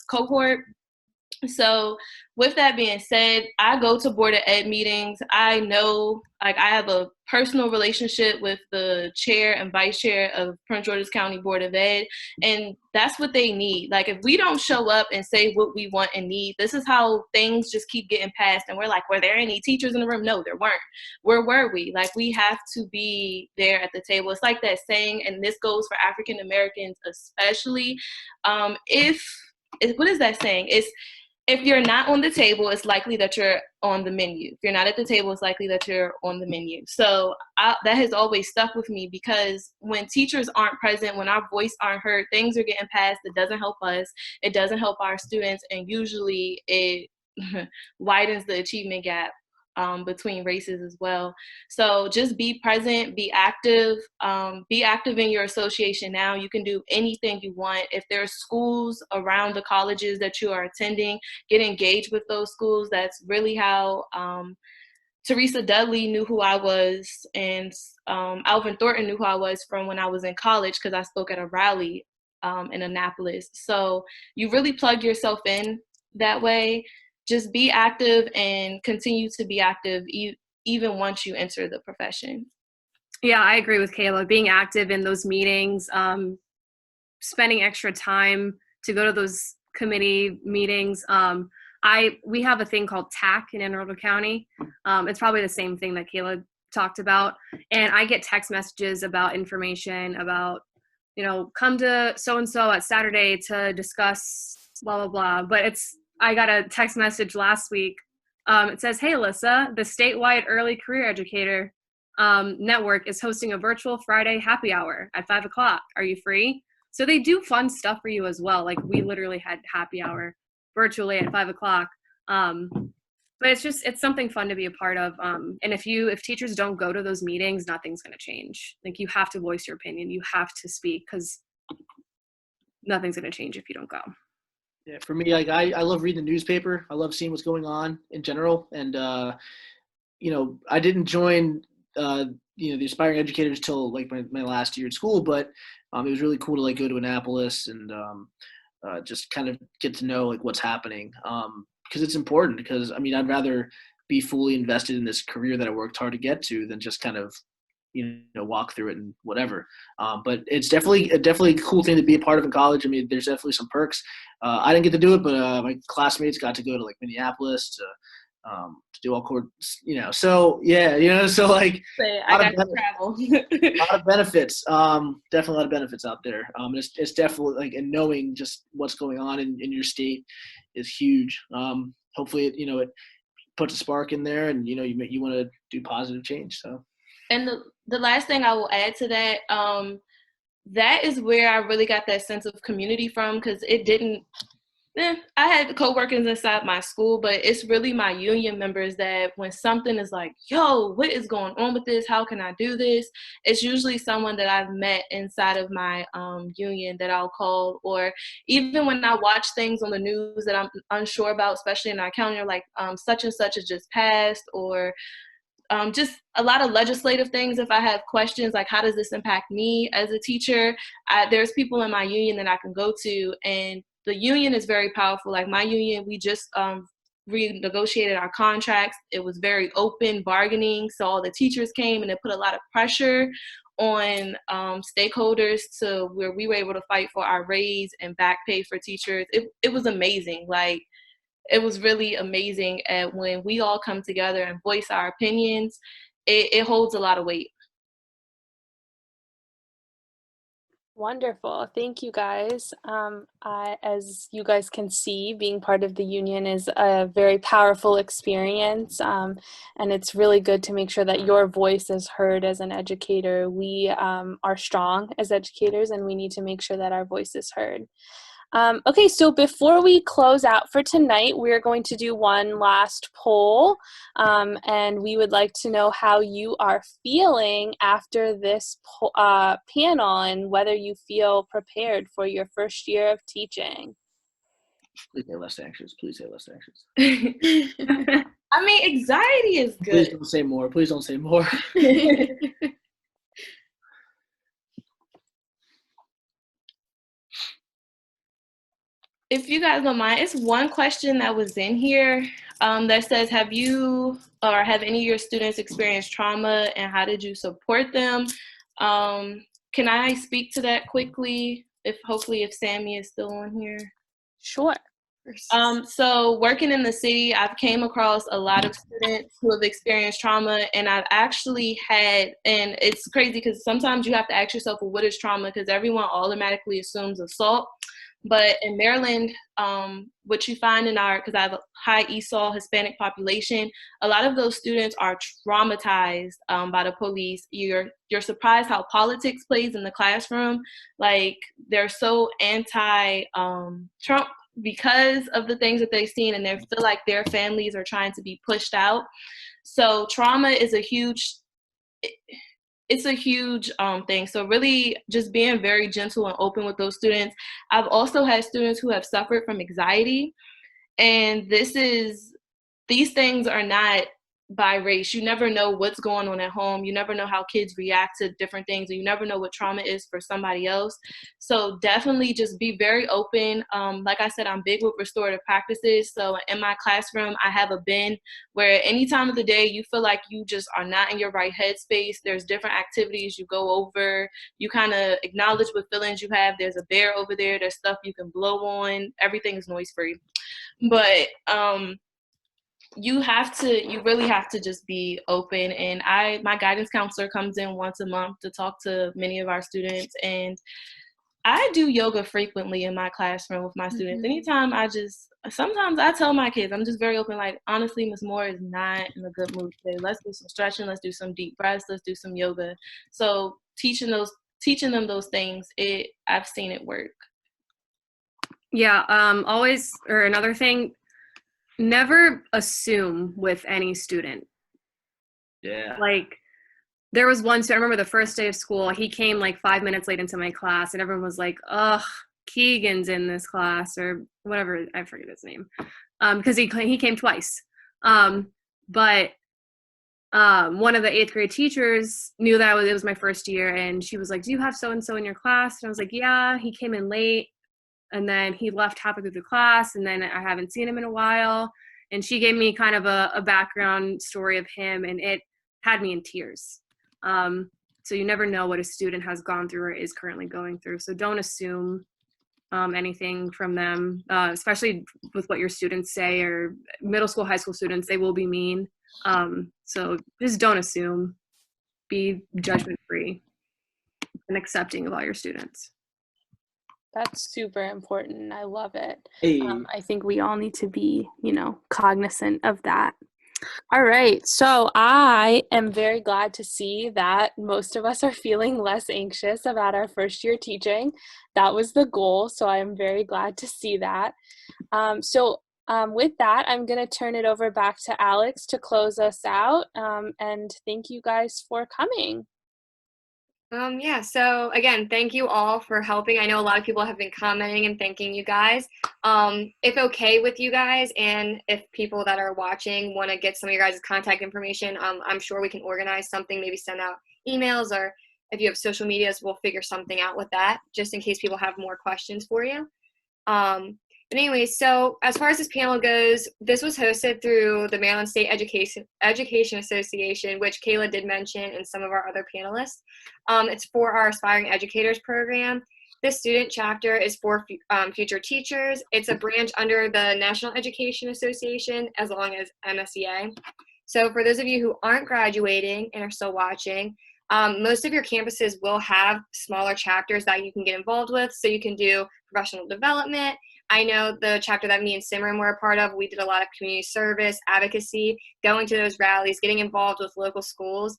So with that being said, I go to Board of Ed meetings. I know, like, I have a personal relationship with the chair and vice chair of Prince George's County Board of Ed, and that's what they need. Like, if we don't show up and say what we want and need, this is how things just keep getting passed. And we're like, were there any teachers in the room? No, there weren't. Where were we? Like, we have to be there at the table. It's like that saying, and this goes for African Americans especially. What is that saying? If you're not on the table, it's likely that you're on the menu. If you're not at the table, it's likely that you're on the menu. So that has always stuck with me, because when teachers aren't present, when our voice aren't heard, things are getting passed. It doesn't help us. It doesn't help our students. And usually it widens the achievement gap between races as well. So just be present, be active in your association now. You can do anything you want. If there's schools around the colleges that you are attending, get engaged with those schools. That's really how Teresa Dudley knew who I was, and Alvin Thornton knew who I was from when I was in college, because I spoke at a rally in Annapolis. So you really plug yourself in that way. Just be active and continue to be active even once you enter the profession. Yeah, I agree with Kayla. Being active in those meetings, spending extra time to go to those committee meetings. We have a thing called TAC in Anne Arundel County. It's probably the same thing that Kayla talked about. And I get text messages about information about, come to so-and-so at Saturday to discuss blah, blah, blah. But I got a text message last week. It says, hey, Alyssa, the statewide early career educator network is hosting a virtual Friday happy hour at 5 o'clock. Are you free? So they do fun stuff for you as well. Like, we literally had happy hour virtually at 5 o'clock. But it's something fun to be a part of. And if teachers don't go to those meetings, nothing's going to change. Like, you have to voice your opinion. You have to speak, because nothing's going to change if you don't go. Yeah, for me, like I love reading the newspaper. I love seeing what's going on in general. And, I didn't join, the Aspiring Educators till like my last year at school, but it was really cool to like go to Annapolis and just kind of get to know like what's happening. Because it's important, because I'd rather be fully invested in this career that I worked hard to get to than just kind of walk through it and whatever. But it's definitely a cool thing to be a part of in college. I mean, there's definitely some perks. I didn't get to do it, but my classmates got to go to like Minneapolis to do all court, so yeah, so like I got to travel. a lot of benefits, definitely a lot of benefits out there. It's definitely like, and knowing just what's going on in your state is huge. Hopefully it puts a spark in there, and you want to do positive change. So, and the last thing I will add to that, that is where I really got that sense of community from, because it didn't. I had coworkers inside my school, but it's really my union members that when something is like, yo, what is going on with this? How can I do this? It's usually someone that I've met inside of my union that I'll call, or even when I watch things on the news that I'm unsure about, especially in our county, like such and such has just passed, or just a lot of legislative things. If I have questions like, how does this impact me as a teacher? There's people in my union that I can go to, and the union is very powerful. Like my union, we just renegotiated our contracts. It was very open bargaining. So all the teachers came, and it put a lot of pressure on stakeholders to where we were able to fight for our raise and back pay for teachers. It was amazing. Like, it was really amazing. And when we all come together and voice our opinions, it holds a lot of weight. Wonderful. Thank you guys. As you guys can see, being part of the union is a very powerful experience, and it's really good to make sure that your voice is heard as an educator. We are strong as educators, and we need to make sure that our voice is heard. Okay, so before we close out for tonight, we're going to do one last poll, and we would like to know how you are feeling after this panel and whether you feel prepared for your first year of teaching. Please say less anxious. Please say less anxious. I mean, anxiety is good. Please don't say more. Please don't say more. If you guys don't mind, it's one question that was in here that says, have you or have any of your students experienced trauma, and how did you support them? Can I speak to that quickly? Hopefully if Sammy is still on here. Sure. So working in the city, I've came across a lot of students who have experienced trauma, and I've actually had, and it's crazy because sometimes you have to ask yourself, well, what is trauma? Because everyone automatically assumes assault. But in Maryland, what you find because I have a high ESOL Hispanic population, a lot of those students are traumatized by the police. You're surprised how politics plays in the classroom. Like, they're so anti-Trump because of the things that they've seen, and they feel like their families are trying to be pushed out. So trauma is a huge thing. So really just being very gentle and open with those students. I've also had students who have suffered from anxiety, and these things are not by race. You never know what's going on at home. You never know how kids react to different things, and you never know what trauma is for somebody else. So definitely just be very open. Like I said, I'm big with restorative practices. So in my classroom, I have a bin where any time of the day you feel like you just are not in your right headspace, there's different activities you go over. You kind of acknowledge what feelings you have. There's a bear over there. There's stuff you can blow on. Everything is noise free. But you really have to just be open. And my guidance counselor comes in once a month to talk to many of our students, and I do yoga frequently in my classroom with my students. Anytime sometimes I tell my kids, I'm just very open, like, honestly, Ms. Moore is not in a good mood today. Let's do some stretching, let's do some deep breaths, let's do some yoga. So teaching them those things, I've seen it work. Yeah, another thing, never assume with any student. Yeah. Like, there was one student, I remember the first day of school, he came like 5 minutes late into my class, and everyone was like, ugh, Keegan's in this class, or whatever, I forget his name, because he came twice. But one of the 8th grade teachers knew that it was my first year, and she was like, do you have so-and-so in your class? And I was like, yeah, he came in late. And then he left halfway through the class, and then I haven't seen him in a while. And she gave me kind of a background story of him, and it had me in tears. So you never know what a student has gone through or is currently going through. So don't assume anything from them, especially with what your students say, or middle school, high school students, they will be mean. So just don't assume. Be judgment-free and accepting of all your students. That's super important. I love it. Hey. I think we all need to be, cognizant of that. All right. So I am very glad to see that most of us are feeling less anxious about our first year teaching. That was the goal. So I am very glad to see that. With that, I'm going to turn it over back to Alex to close us out. And thank you guys for coming. Yeah, so again, thank you all for helping. I know a lot of people have been commenting and thanking you guys. If okay with you guys, and if people that are watching want to get some of your guys' contact information, I'm sure we can organize something, maybe send out emails, or if you have social medias, we'll figure something out with that, just in case people have more questions for you. But anyway, so as far as this panel goes, this was hosted through the Maryland State Education Association, which Kayla did mention, and some of our other panelists. It's for our Aspiring Educators program. This student chapter is for future teachers. It's a branch under the National Education Association, as long as MSEA. So for those of you who aren't graduating and are still watching, most of your campuses will have smaller chapters that you can get involved with, so you can do professional development. I know the chapter that me and Simran were a part of, we did a lot of community service, advocacy, going to those rallies, getting involved with local schools,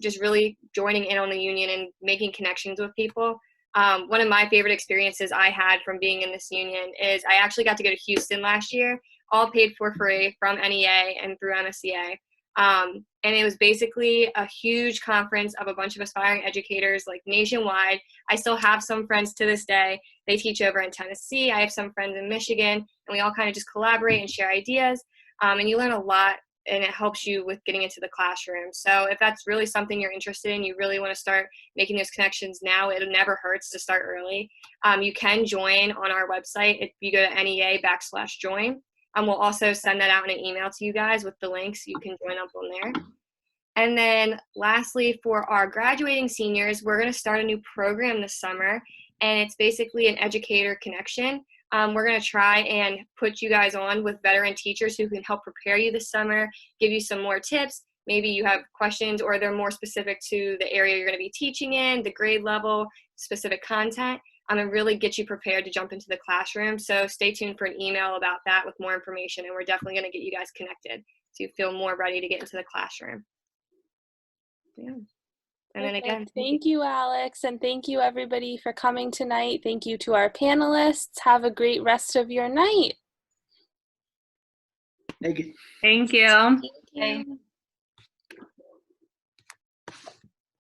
just really joining in on the union and making connections with people. One of my favorite experiences I had from being in this union is I actually got to go to Houston last year, all paid for free from NEA and through MSEA. And it was basically a huge conference of a bunch of aspiring educators, like nationwide. I still have some friends to this day. They teach over in Tennessee. I have some friends in Michigan, and we all kind of just collaborate and share ideas. And you learn a lot, and it helps you with getting into the classroom. So if that's really something you're interested in, you really want to start making those connections now, it never hurts to start early. You can join on our website if you go to NEA/join. We'll also send that out in an email to you guys with the links. You can join up on there. And then lastly, for our graduating seniors, we're going to start a new program this summer, and it's basically an educator connection. We're going to try and put you guys on with veteran teachers who can help prepare you this summer, give you some more tips. Maybe you have questions, or they're more specific to the area you're going to be teaching in, the grade level, specific content, and really get you prepared to jump into the classroom. So stay tuned for an email about that with more information, and we're definitely going to get you guys connected so you feel more ready to get into the classroom. Yeah. And then again, thank you, Alex, and thank you everybody for coming tonight. Thank you to our panelists. Have a great rest of your night. Thank you. Thank you. Thank you.